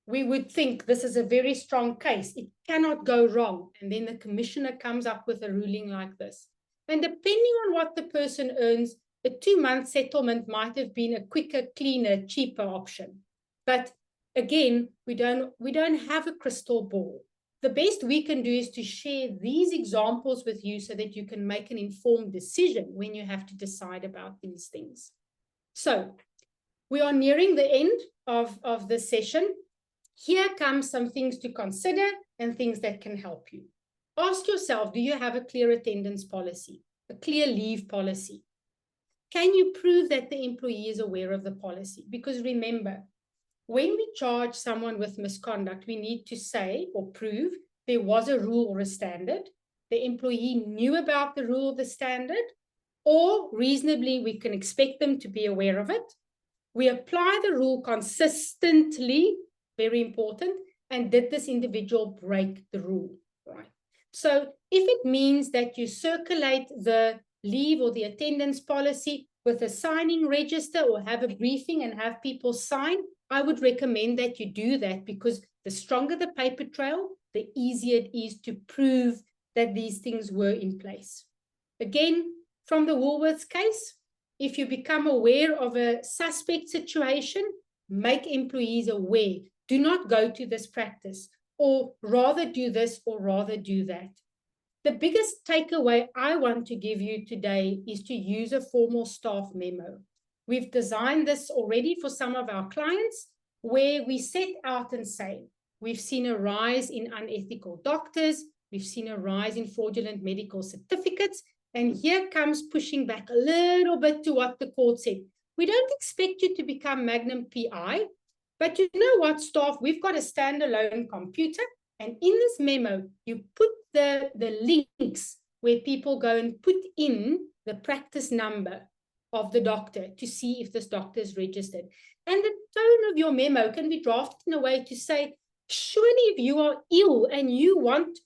we would think this is a very strong case. It cannot go wrong. And then the commissioner comes up with a ruling like this. And depending on what the person earns, a 2-month settlement might have been a quicker, cleaner, cheaper option. But again, we don't have a crystal ball. The best we can do is to share these examples with you so that you can make an informed decision when you have to decide about these things. So we are nearing the end of this session. Here comes some things to consider and things that can help you. Ask yourself, do you have a clear attendance policy, a clear leave policy? Can you prove that the employee is aware of the policy? Because remember, when we charge someone with misconduct, we need to say or prove there was a rule or a standard, the employee knew about the rule or the standard, or reasonably we can expect them to be aware of it. We apply the rule consistently, very important, and did this individual break the rule, right? So if it means that you circulate the leave or the attendance policy with a signing register or have a briefing and have people sign, I would recommend that you do that, because the stronger the paper trail, the easier it is to prove that these things were in place. Again, from the Woolworths case, if you become aware of a suspect situation, make employees aware. Do not go to this practice, or rather do this or rather do that. The biggest takeaway I want to give you today is to use a formal staff memo. We've designed this already for some of our clients, where we set out and say, we've seen a rise in unethical doctors, we've seen a rise in fraudulent medical certificates, and here comes pushing back a little bit to what the court said. We don't expect you to become Magnum PI, but you know what, staff, we've got a standalone computer, And in this memo, you put the links where people go and put in the practice number of the doctor to see if this doctor is registered. And the tone of your memo can be drafted in a way to say, surely if you are ill and you want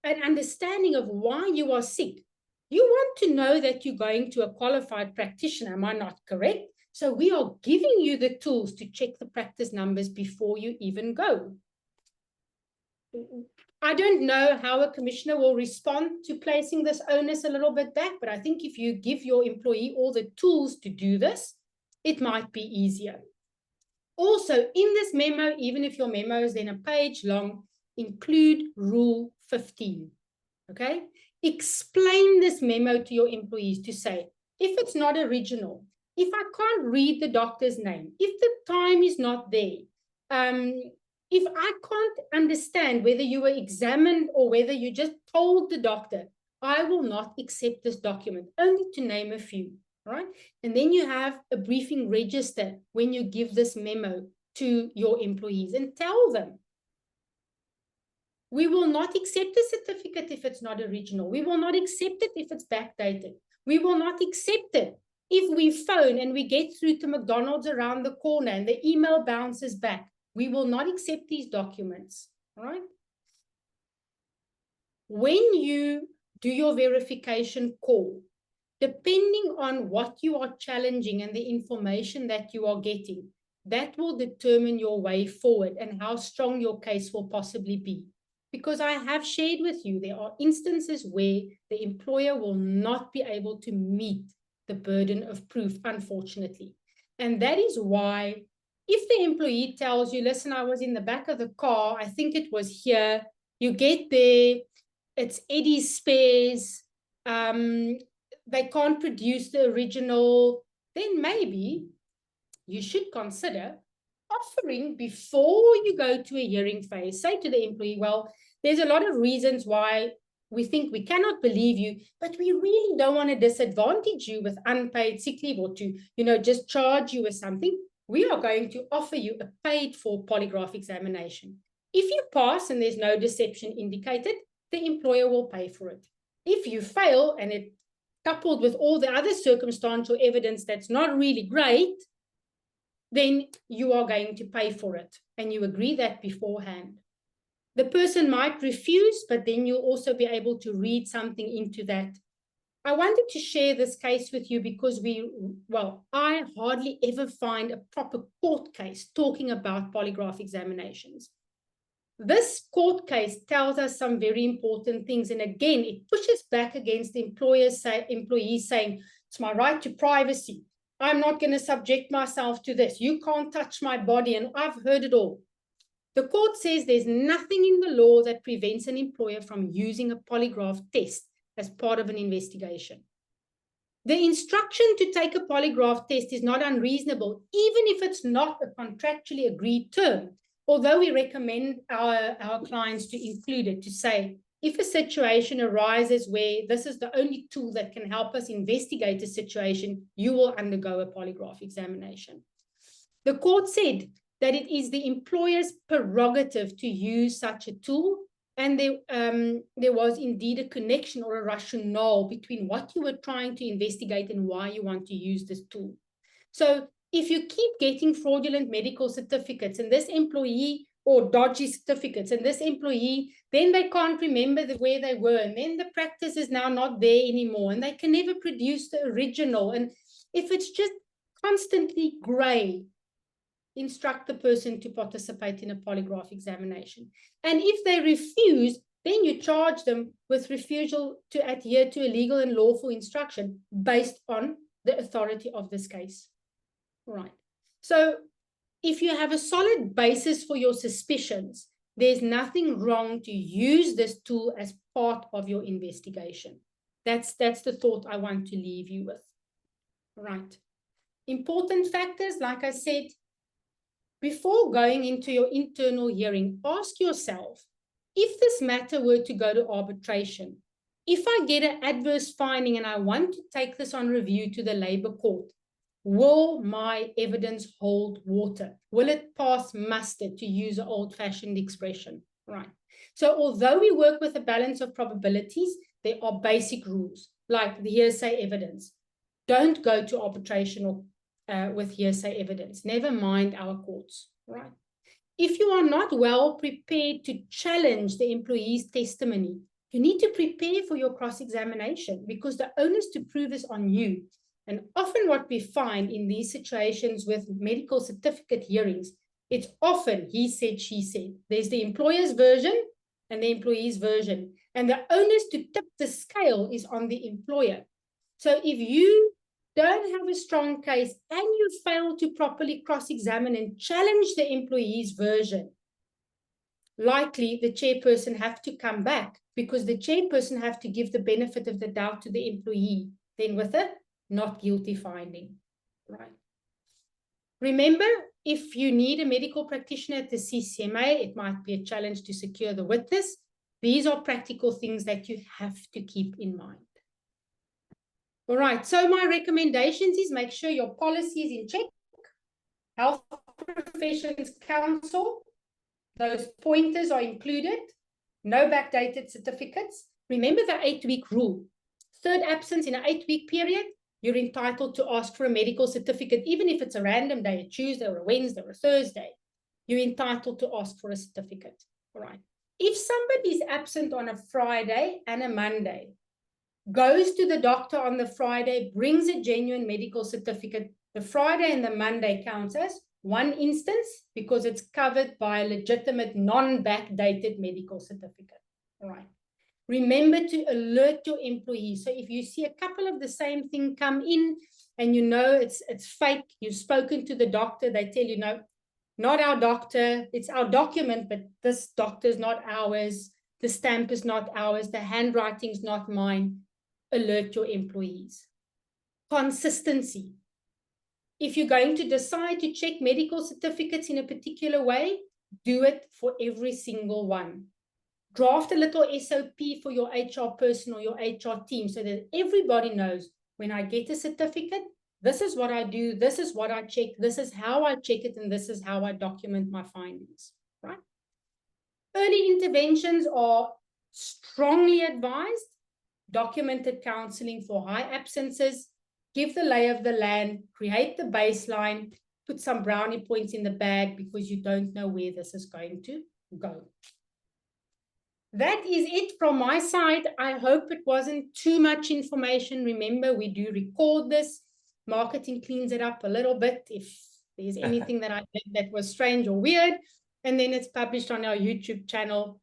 an understanding of why you are sick, you want to know that you're going to a qualified practitioner. Am I not correct? So we are giving you the tools to check the practice numbers before you even go. I don't know how a commissioner will respond to placing this onus a little bit back, but I think if you give your employee all the tools to do this, it might be easier. Also, in this memo, even if your memo is then a page long, include Rule 15, okay? Explain this memo to your employees to say, if it's not original, if I can't read the doctor's name, if the time is not there, if I can't understand whether you were examined or whether you just told the doctor, I will not accept this document, only to name a few, right? And then you have a briefing register when you give this memo to your employees and tell them, we will not accept a certificate if it's not original. We will not accept it if it's backdated. We will not accept it if we phone and we get through to McDonald's around the corner and the email bounces back. We will not accept these documents, all right? When you do your verification call, depending on what you are challenging and the information that you are getting, that will determine your way forward and how strong your case will possibly be. Because I have shared with you, there are instances where the employer will not be able to meet the burden of proof, unfortunately. And that is why if the employee tells you, listen, I was in the back of the car, I think it was here, you get there, it's Eddie's spares, they can't produce the original, then maybe you should consider offering before you go to a hearing phase. Say to the employee, well, there's a lot of reasons why we think we cannot believe you, but we really don't want to disadvantage you with unpaid sick leave or to, just charge you with something. We are going to offer you a paid-for polygraph examination. If you pass and there's no deception indicated, the employer will pay for it. If you fail and it coupled with all the other circumstantial evidence that's not really great, then you are going to pay for it, and you agree that beforehand. The person might refuse, but then you'll also be able to read something into that. I wanted to share this case with you because I hardly ever find a proper court case talking about polygraph examinations. This court case tells us some very important things. And again, it pushes back against the employees saying, it's my right to privacy. I'm not going to subject myself to this. You can't touch my body. And I've heard it all. The court says there's nothing in the law that prevents an employer from using a polygraph test as part of an investigation. The instruction to take a polygraph test is not unreasonable, even if it's not a contractually agreed term, although we recommend our clients to include it, to say, if a situation arises where this is the only tool that can help us investigate a situation, you will undergo a polygraph examination. The court said that it is the employer's prerogative to use such a tool, and there was indeed a connection or a rationale between what you were trying to investigate and why you want to use this tool. So if you keep getting fraudulent medical certificates and this employee, or dodgy certificates, and this employee, then they can't remember where they were, and then the practice is now not there anymore, and they can never produce the original. And if it's just constantly gray, instruct the person to participate in a polygraph examination. And if they refuse, then you charge them with refusal to adhere to a legal and lawful instruction based on the authority of this case. Right. So if you have a solid basis for your suspicions, there's nothing wrong to use this tool as part of your investigation. That's the thought I want to leave you with. Right. Important factors, like I said, before going into your internal hearing, ask yourself, if this matter were to go to arbitration, if I get an adverse finding and I want to take this on review to the Labour Court, will my evidence hold water? Will it pass muster, to use an old-fashioned expression, right? So although we work with a balance of probabilities, there are basic rules, like the hearsay evidence. Don't go to arbitration or with hearsay evidence. Never mind our courts, right? If you are not well prepared to challenge the employee's testimony, you need to prepare for your cross-examination, because the onus to prove is on you. And often what we find in these situations with medical certificate hearings, it's often he said, she said. There's the employer's version and the employee's version. And the onus to tip the scale is on the employer. So if you don't have a strong case and you fail to properly cross-examine and challenge the employee's version, likely the chairperson have to come back, because the chairperson have to give the benefit of the doubt to the employee, then with a not guilty finding, right? Remember, if you need a medical practitioner at the CCMA, it might be a challenge to secure the witness. These are practical things that you have to keep in mind. All right, so my recommendations is make sure your policy is in check. Health Professions Council, those pointers are included. No backdated certificates. Remember the 8-week rule. Third absence in an 8-week period, you're entitled to ask for a medical certificate, even if it's a random day, a Tuesday or a Wednesday or a Thursday. You're entitled to ask for a certificate. All right. If somebody is absent on a Friday and a Monday, goes to the doctor on the Friday, brings a genuine medical certificate, the Friday and the Monday counts as one instance, because it's covered by a legitimate non-backdated medical certificate. All right. Remember to alert your employees. So if you see a couple of the same thing come in and you know it's fake, you've spoken to the doctor, they tell you, no, not our doctor, it's our document, but this doctor is not ours, the stamp is not ours, the handwriting is not mine. Alert your employees. Consistency. If you're going to decide to check medical certificates in a particular way, do it for every single one. Draft a little SOP for your HR person or your HR team so that everybody knows, when I get a certificate, this is what I do, this is what I check, this is how I check it, and this is how I document my findings, right? Early interventions are strongly advised. Documented counseling for high absences, give the lay of the land, create the baseline, put some brownie points in the bag, because you don't know where this is going to go. That is it from my side. I hope it wasn't too much information. Remember, we do record this. Marketing cleans it up a little bit if there's anything that I did that was strange or weird. And then it's published on our YouTube channel.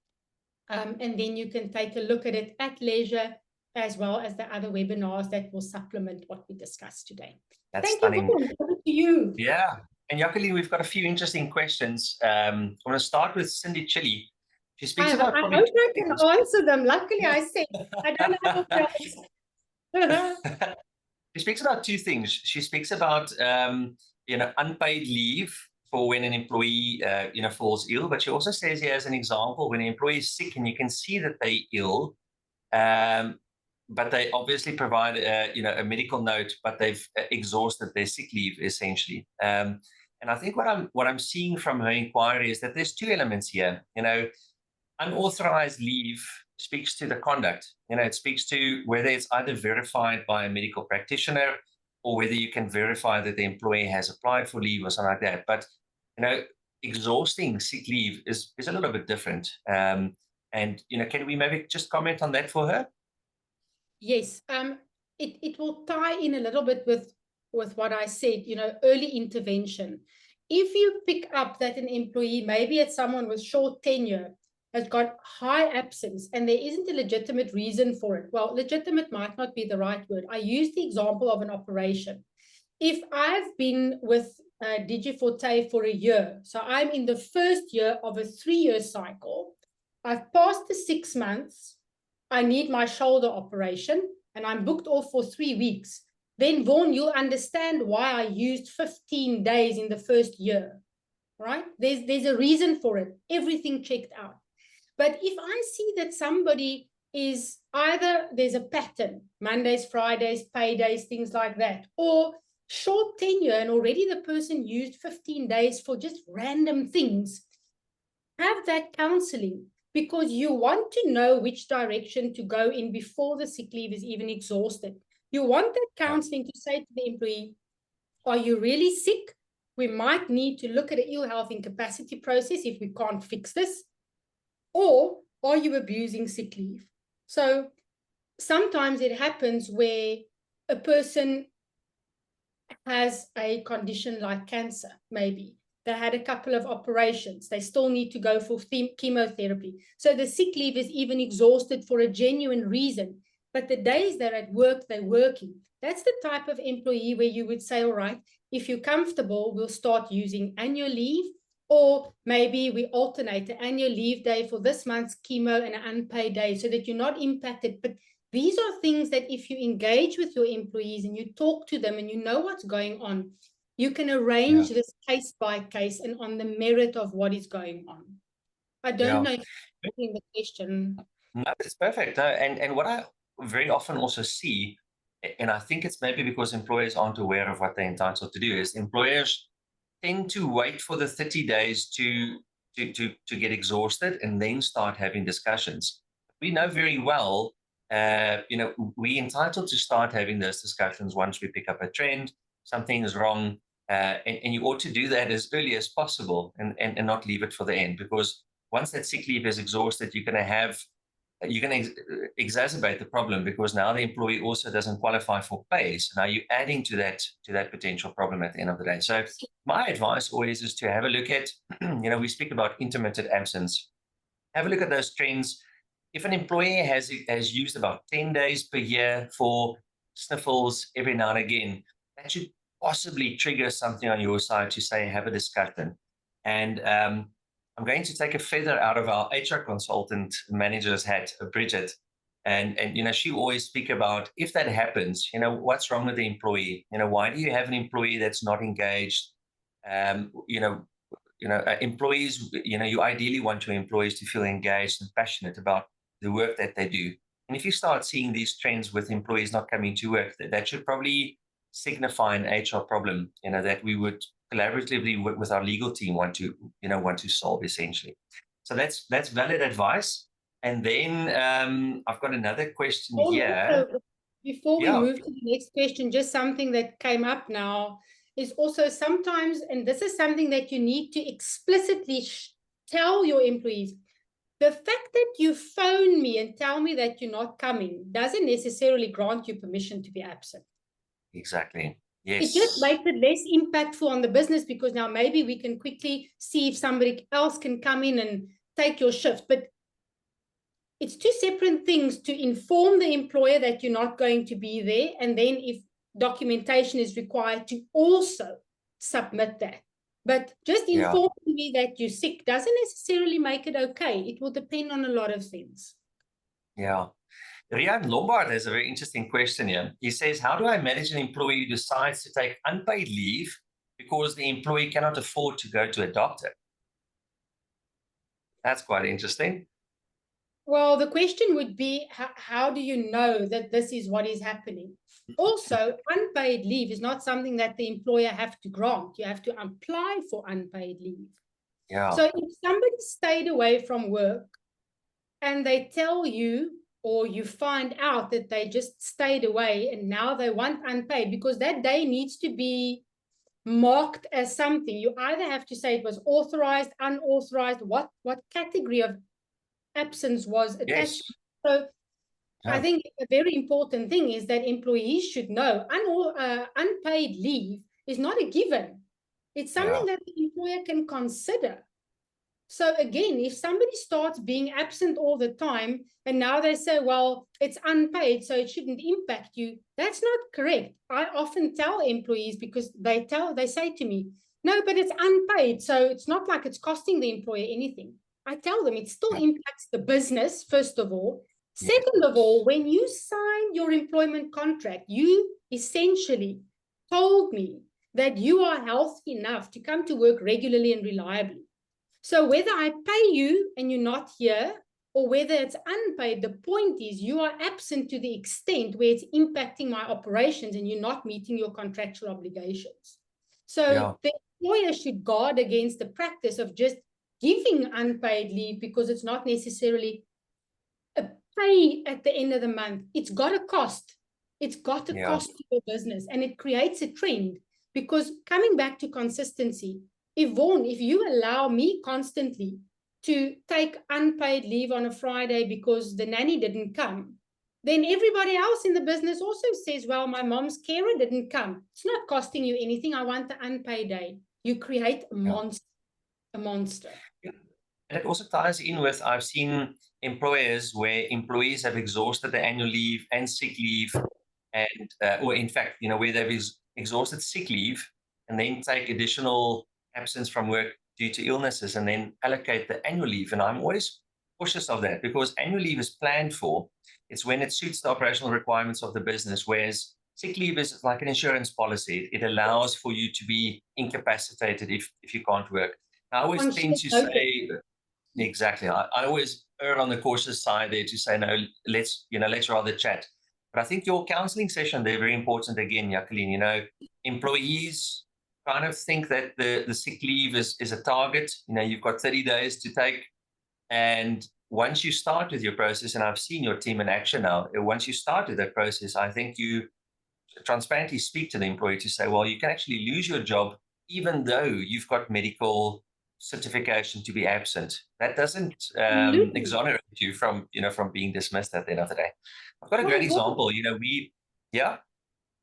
And then you can take a look at it at leisure, as well as the other webinars that will supplement what we discussed today. That's Thank stunning. you. Over to you. Yeah. And Jacqueline, we've got a few interesting questions. I want to start with Cindy Chili. She speaks about. I hope I can answer them. Luckily, I said I don't know. She speaks about two things. She speaks about unpaid leave for when an employee falls ill, but she also says here as an example, when an employee is sick and you can see that they're ill, but they obviously provide a medical note, but they've exhausted their sick leave essentially. And I think what I'm seeing from her inquiry is that there's two elements here. Unauthorized leave speaks to the conduct. It speaks to whether it's either verified by a medical practitioner or whether you can verify that the employee has applied for leave or something like that. But exhausting sick leave is a little bit different. And can we maybe just comment on that for her? Yes, it will tie in a little bit with what I said, early intervention. If you pick up that an employee, maybe it's someone with short tenure, has got high absence, and there isn't a legitimate reason for it. Well, legitimate might not be the right word. I use the example of an operation. If I've been with Digiforte for a year, so I'm in the first year of a 3-year cycle, I've passed the 6 months, I need my shoulder operation, and I'm booked off for 3 weeks. Then, Vaughan, you'll understand why I used 15 days in the first year, right? There's a reason for it. Everything checked out. But if I see that somebody is either there's a pattern, Mondays, Fridays, paydays, things like that, or short tenure, and already the person used 15 days for just random things, have that counseling. because you want to know which direction to go in before the sick leave is even exhausted. You want that counseling to say to the employee, are you really sick? We might need to look at an ill health incapacity process if we can't fix this. Or are you abusing sick leave? So sometimes it happens where a person has a condition like cancer, maybe. They had a couple of operations. They still need to go for chemotherapy. So the sick leave is even exhausted for a genuine reason. But the days they're at work, they're working. That's the type of employee where you would say, all right, if you're comfortable, we'll start using annual leave, or maybe we alternate the annual leave day for this month's chemo and an unpaid day so that you're not impacted. But these are things that if you engage with your employees and you talk to them and you know what's going on, you can arrange this case by case and on the merit of what is going on. I don't know if you're asking the question. No, it's perfect. And what I very often also see, and I think it's maybe because employers aren't aware of what they're entitled to do, is employers tend to wait for the 30 days to get exhausted and then start having discussions. We know very well, we're entitled to start having those discussions once we pick up a trend, something is wrong, and you ought to do that as early as possible and not leave it for the end, because once that sick leave is exhausted, you're going to exacerbate the problem, because now the employee also doesn't qualify for pay. So now you're adding to that potential problem at the end of the day. So my advice always is to have a look at, we speak about intermittent absence. Have a look at those trends. If an employee has used about 10 days per year for sniffles every now and again, that should possibly trigger something on your side to say, have a discussion. And I'm going to take a feather out of our HR consultant manager's hat, Bridget. And she always speak about, if that happens, what's wrong with the employee? Why do you have an employee that's not engaged? Employees, you ideally want your employees to feel engaged and passionate about the work that they do. And if you start seeing these trends with employees not coming to work, that should probably signify an HR problem, that we would collaboratively with our legal team want to solve, essentially. So that's valid advice. And then I've got another question here. Before we move to the next question, just something that came up now is also sometimes, and this is something that you need to explicitly tell your employees, the fact that you phone me and tell me that you're not coming doesn't necessarily grant you permission to be absent. Exactly. Yes. It just makes it less impactful on the business, because now maybe we can quickly see if somebody else can come in and take your shift. But it's two separate things to inform the employer that you're not going to be there, and then if documentation is required, to also submit that. But just informing me that you're sick doesn't necessarily make it okay. It will depend on a lot of things. Yeah. Rian Lombard has a very interesting question here. He says, how do I manage an employee who decides to take unpaid leave because the employee cannot afford to go to a doctor? That's quite interesting. Well, the question would be, how do you know that this is what is happening? Also, unpaid leave is not something that the employer have to grant. You have to apply for unpaid leave. Yeah. So if somebody stayed away from work and they tell you, or you find out that they just stayed away and now they want unpaid, because that day needs to be marked as something. You either have to say it was authorized, unauthorized, what category of absence was attached. Yes. So I think a very important thing is that employees should know unpaid leave is not a given. It's something that the employer can consider. So again, if somebody starts being absent all the time and now they say, well, it's unpaid, so it shouldn't impact you, that's not correct. I often tell employees, because they say to me, no, but it's unpaid, so it's not like it's costing the employer anything. I tell them it still impacts the business, first of all. Second of all, when you signed your employment contract, you essentially told me that you are healthy enough to come to work regularly and reliably. So whether I pay you and you're not here, or whether it's unpaid, the point is you are absent to the extent where it's impacting my operations and you're not meeting your contractual obligations. So the employer should guard against the practice of just giving unpaid leave because it's not necessarily a pay at the end of the month. It's got a cost. It's got a cost to your business, and it creates a trend. Because coming back to consistency, if you allow me constantly to take unpaid leave on a Friday because the nanny didn't come, then everybody else in the business also says, well, my mom's carer didn't come. It's not costing you anything. I want the unpaid day. You create a monster. A monster. Yeah. And it also ties in with, I've seen employers where employees have exhausted the annual leave and sick leave, and or in fact, where they've exhausted sick leave and then take additional absence from work due to illnesses and then allocate the annual leave. And I'm always cautious of that, because annual leave is planned for. It's when it suits the operational requirements of the business, whereas sick leave is like an insurance policy. It allows for you to be incapacitated if you can't work. I always tend to say, exactly, I always err on the cautious side there to say, no, let's rather chat. But I think your counseling session, they're very important again, Jacqueline. Employees kind of think that the sick leave is a target. You've got 30 days to take. And once you start with your process, and I've seen your team in action now, once you start with that process, I think you transparently speak to the employee to say, well, you can actually lose your job even though you've got medical certification to be absent. That doesn't exonerate you from being dismissed at the end of the day. I've got a great example.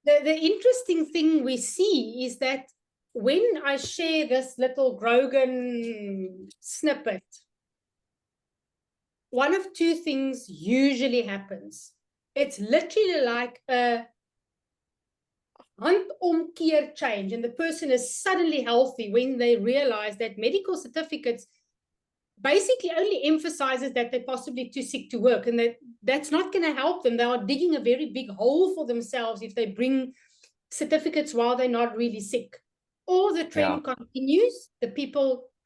The interesting thing we see is that when I share this little Grogan snippet, one of two things usually happens. It's literally like a handomkeer change, and the person is suddenly healthy when they realize that medical certificates basically only emphasizes that they're possibly too sick to work, and that's not going to help them. They are digging a very big hole for themselves if they bring certificates while they're not really sick. Or the trend continues.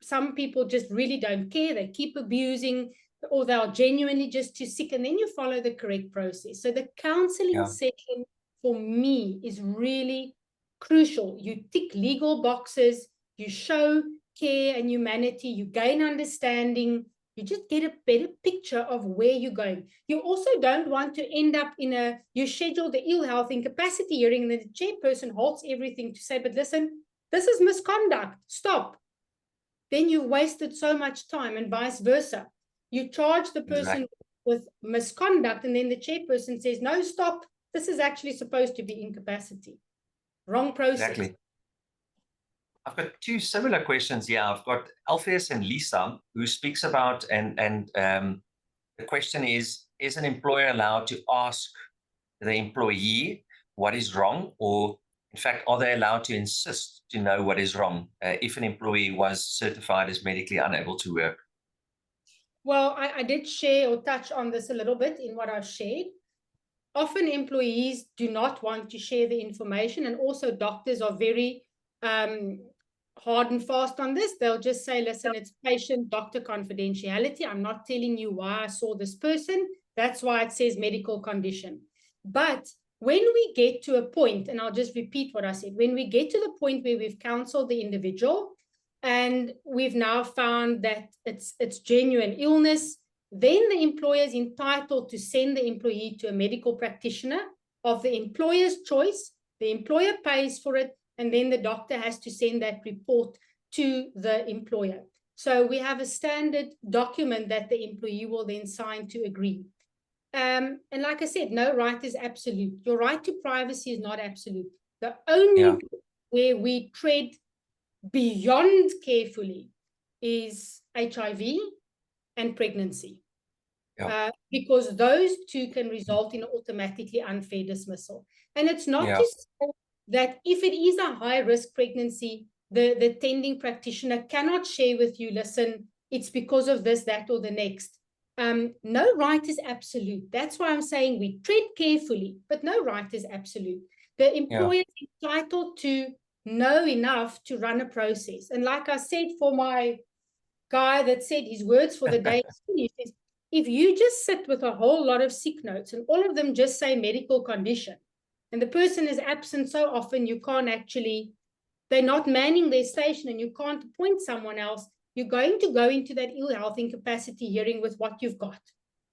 Some people just really don't care. They keep abusing, or they are genuinely just too sick, and then you follow the correct process. So the counseling session for me is really crucial. You tick legal boxes, you show care and humanity, you gain understanding, you just get a better picture of where you're going. You also don't want to end up you schedule the ill health incapacity hearing, and the chairperson halts everything to say, but listen, this is misconduct, stop. Then you've wasted so much time, and vice versa. You charge the person with misconduct, and then the chairperson says, no, stop. This is actually supposed to be incapacity. Wrong process. Exactly. I've got two similar questions here. I've got Alpheus and Lisa, who speaks about, and the question is an employer allowed to ask the employee what is wrong, or in fact, are they allowed to insist to know what is wrong if an employee was certified as medically unable to work? Well, I did share or touch on this a little bit in what I've shared. Often employees do want to share the information, and also doctors are very hard and fast on this. They'll just say, listen, it's patient-doctor confidentiality. I'm not telling you why I saw this person. That's why it says medical condition. But when we get to a point, and I'll just repeat what I said, when we get to the point where we've counseled the individual and we've now found that it's genuine illness, then the employer is entitled to send the employee to a medical practitioner of the employer's choice. The employer pays for it, and then the doctor has to send that report to the employer. So we have a standard document that the employee will then sign to agree. And like I said, no right is absolute. Your right to privacy is not absolute. The only where we tread beyond carefully is HIV and pregnancy, because those two can result in automatically unfair dismissal. And it's not to say that if it is a high-risk pregnancy, the tending practitioner cannot share with you, listen, it's because of this, that, or the next. No right is absolute. That's why I'm saying we tread carefully, but no right is absolute. The employer is entitled to know enough to run a process. And like I said, for my guy that said his words for the day is finished, if you just sit with a whole lot of sick notes and all of them just say medical condition, and the person is absent so often you can't actually, they're not manning their station and you can't appoint someone else, you're going to go into that ill health incapacity hearing with what you've got.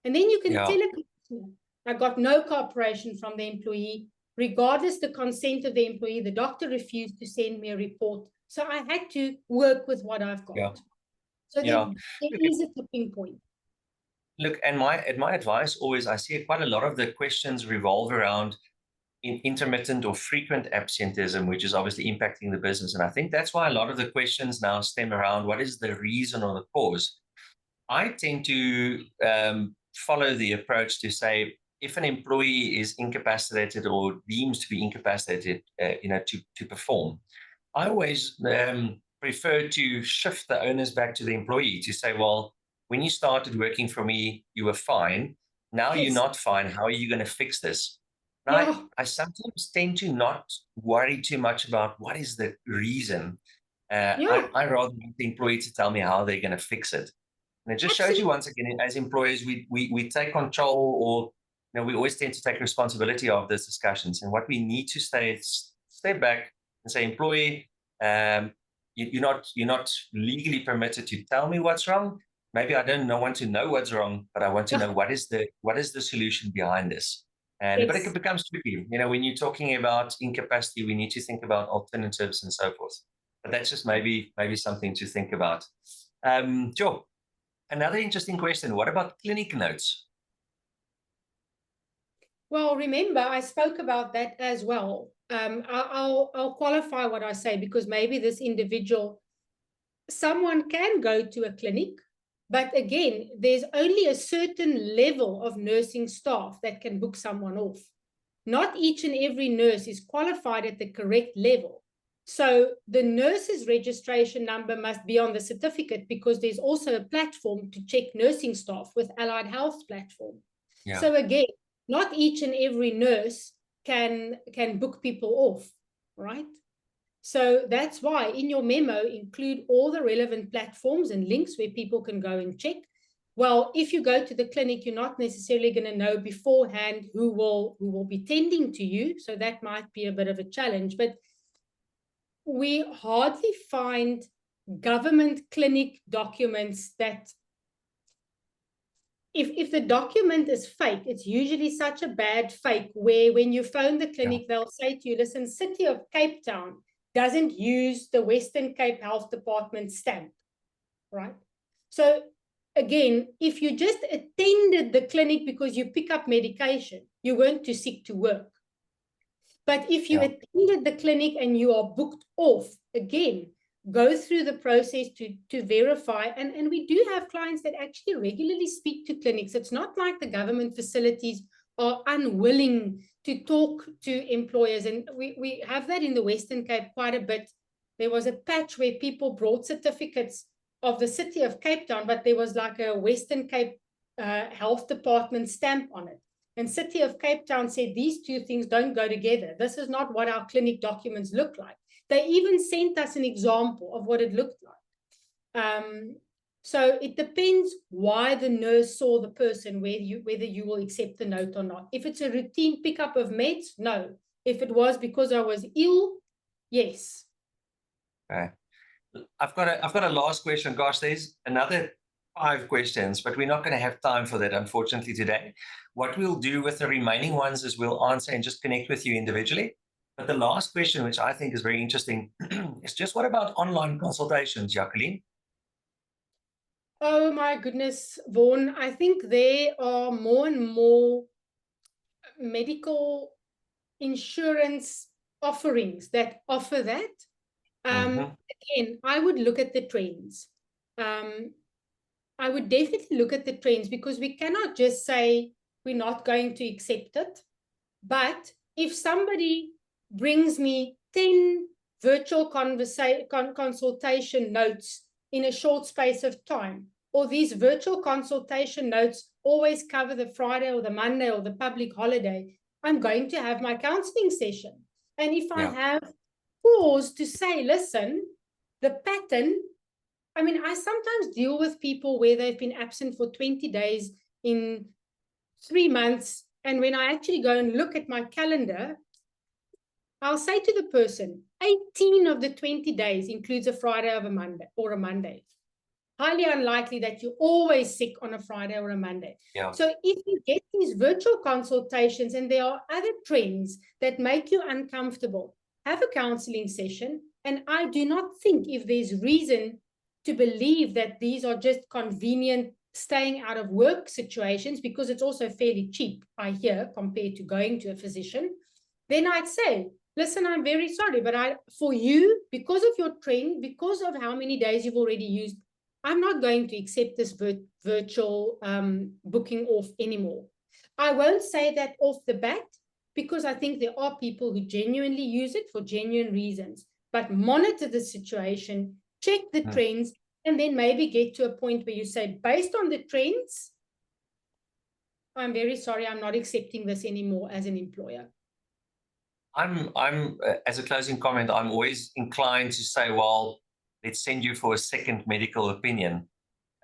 And then you can tell a customer, I got no cooperation from the employee, regardless the consent of the employee, the doctor refused to send me a report. So I had to work with what I've got. So there is a tipping point. Look, and my advice always, I see quite a lot of the questions revolve around intermittent or frequent absenteeism, which is obviously impacting the business. And I think that's why a lot of the questions now stem around what is the reason or the cause. I tend to follow the approach to say, if an employee is incapacitated or deems to be incapacitated, to perform, I always prefer to shift the onus back to the employee to say, well, when you started working for me, you were fine. Now you're not fine. How are you going to fix this? I sometimes tend to not worry too much about what is the reason. I rather want the employee to tell me how they're going to fix it. And it just shows you, once again, as employers, we take control, or we always tend to take responsibility of these discussions. And what we need to step back and say, employee, you're not legally permitted to tell me what's wrong. Maybe I don't want to know what's wrong, but I want to know what is the solution behind this. And but it becomes tricky. When you're talking about incapacity, we need to think about alternatives and so forth. But that's just maybe something to think about. Sure. Another interesting question. What about clinic notes? Well, remember, I spoke about that as well. I'll qualify what I say, because maybe this individual, someone can go to a clinic, but again, there's only a certain level of nursing staff that can book someone off. Not each and every nurse is qualified at the correct level. So the nurse's registration number must be on the certificate, because there's also a platform to check nursing staff with Allied Health platform. So again, not each and every nurse can book people off, right? So that's why in your memo, include all the relevant platforms and links where people can go and check. Well, if you go to the clinic, you're not necessarily going to know beforehand who will be tending to you. So that might be a bit of a challenge. But we hardly find government clinic documents that, if the document is fake, it's usually such a bad fake where when you phone the clinic, they'll say to you, listen, City of Cape Town doesn't use the Western Cape Health Department stamp, right? So again, if you just attended the clinic because you pick up medication, you weren't too sick to work. But if you attended the clinic and you are booked off, again, go through the process to verify. And we do have clients that actually regularly speak to clinics. It's not like the government facilities are unwilling to talk to employers. And we have that in the Western Cape quite a bit. There was a patch where people brought certificates of the City of Cape Town, but there was like a Western Cape Health Department stamp on it. And City of Cape Town said, these two things don't go together. This is not what our clinic documents look like. They even sent us an example of what it looked like. So it depends why the nurse saw the person, whether you will accept the note or not. If it's a routine pickup of meds, no. If it was because I was ill, yes. Okay. I've got a last question. Gosh, there's another 5 questions, but we're not going to have time for that, unfortunately, today. What we'll do with the remaining ones is we'll answer and just connect with you individually. But the last question, which I think is very interesting, is just what about online consultations, Jacqueline? Oh my goodness, Vaughan. I think there are more and more medical insurance offerings that offer that. Again, I would look at the trends. I would definitely look at the trends, because we cannot just say we're not going to accept it. But if somebody brings me 10 virtual consultation notes in a short space of time, or these virtual consultation notes always cover the Friday or the Monday or the public holiday, I'm going to have my counseling session. And if I have pause to say, listen, the pattern, I mean, I sometimes deal with people where they've been absent for 20 days in 3 months. And when I actually go and look at my calendar, I'll say to the person, 18 of the 20 days includes a Friday or a Monday. highly unlikely that you're always sick on a Friday or a Monday. Yeah. So if you get these virtual consultations and there are other trends that make you uncomfortable, have a counseling session. And I do not think if there's reason to believe that these are just convenient staying out of work situations, because it's also fairly cheap, I hear, compared to going to a physician, then I'd say, listen, I'm very sorry, but for you, because of your training, because of how many days you've already used, I'm not going to accept this virtual booking off anymore. I won't say that off the bat, because I think there are people who genuinely use it for genuine reasons, but monitor the situation, check the trends, and then maybe get to a point where you say, based on the trends, I'm very sorry, I'm not accepting this anymore as an employer. I'm as a closing comment, I'm always inclined to say, well, let's send you for a second medical opinion.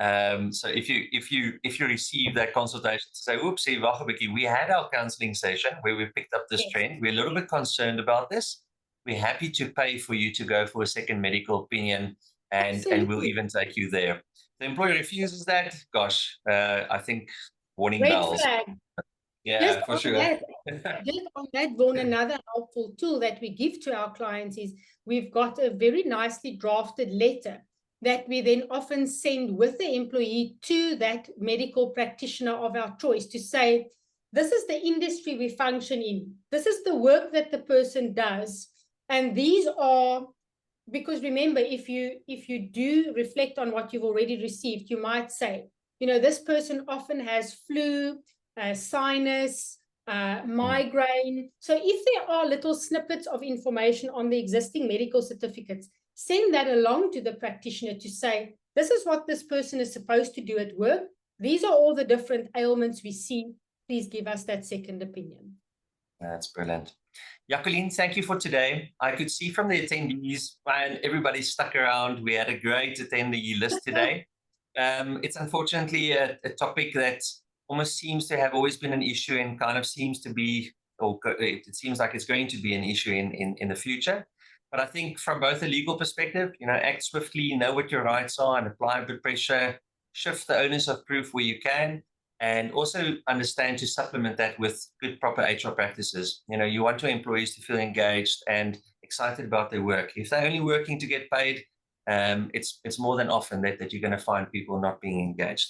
So if you receive that consultation to say, oopsie, wag 'n bietjie, we had our counseling session where we picked up this trend. We're a little bit concerned about this. We're happy to pay for you to go for a second medical opinion, and we'll even take you there. The employer refuses that. Gosh, I think warning Red bells. flag. Yeah, Just for sure. Just on that, Vaughan, another helpful tool that we give to our clients is we've got a very nicely drafted letter that we then often send with the employee to that medical practitioner of our choice to say, this is the industry we function in. This is the work that the person does. And these are, because remember, if you do reflect on what you've already received, you might say, this person often has flu, sinus, migraine. So if there are little snippets of information on the existing medical certificates, send that along to the practitioner to say, this is what this person is supposed to do at work. These are all the different ailments we see. Please give us that second opinion. That's brilliant. Jacqueline, thank you for today. I could see from the attendees, and everybody stuck around. We had a great attendee list today. It's unfortunately a topic that almost seems to have always been an issue and kind of seems to be, or it seems like it's going to be an issue in the future. But I think from both a legal perspective, act swiftly, know what your rights are, and apply a bit of pressure, shift the onus of proof where you can, and also understand to supplement that with good, proper HR practices. You want your employees to feel engaged and excited about their work. If they're only working to get paid, it's more than often that you're going to find people not being engaged.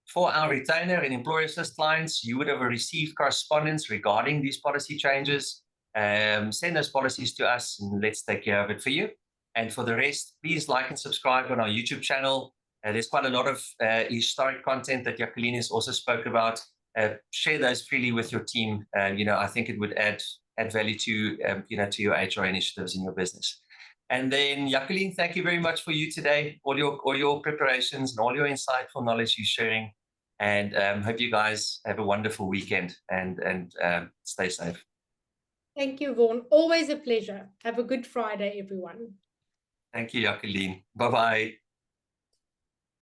For our retainer and employer assist clients, you would have received correspondence regarding these policy changes. Send those policies to us and let's take care of it for you. And for the rest, please like and subscribe on our YouTube channel. There's quite a lot of historic content that Jacqueline has also spoke about. Share those freely with your team. I think it would add value to to your HR initiatives in your business. And then Jacqueline, thank you very much for you today, all your preparations and all your insightful knowledge you're sharing. And hope you guys have a wonderful weekend and stay safe. Thank you, Vaughan. Always a pleasure. Have a good Friday, everyone. Thank you, Jacqueline. Bye-bye.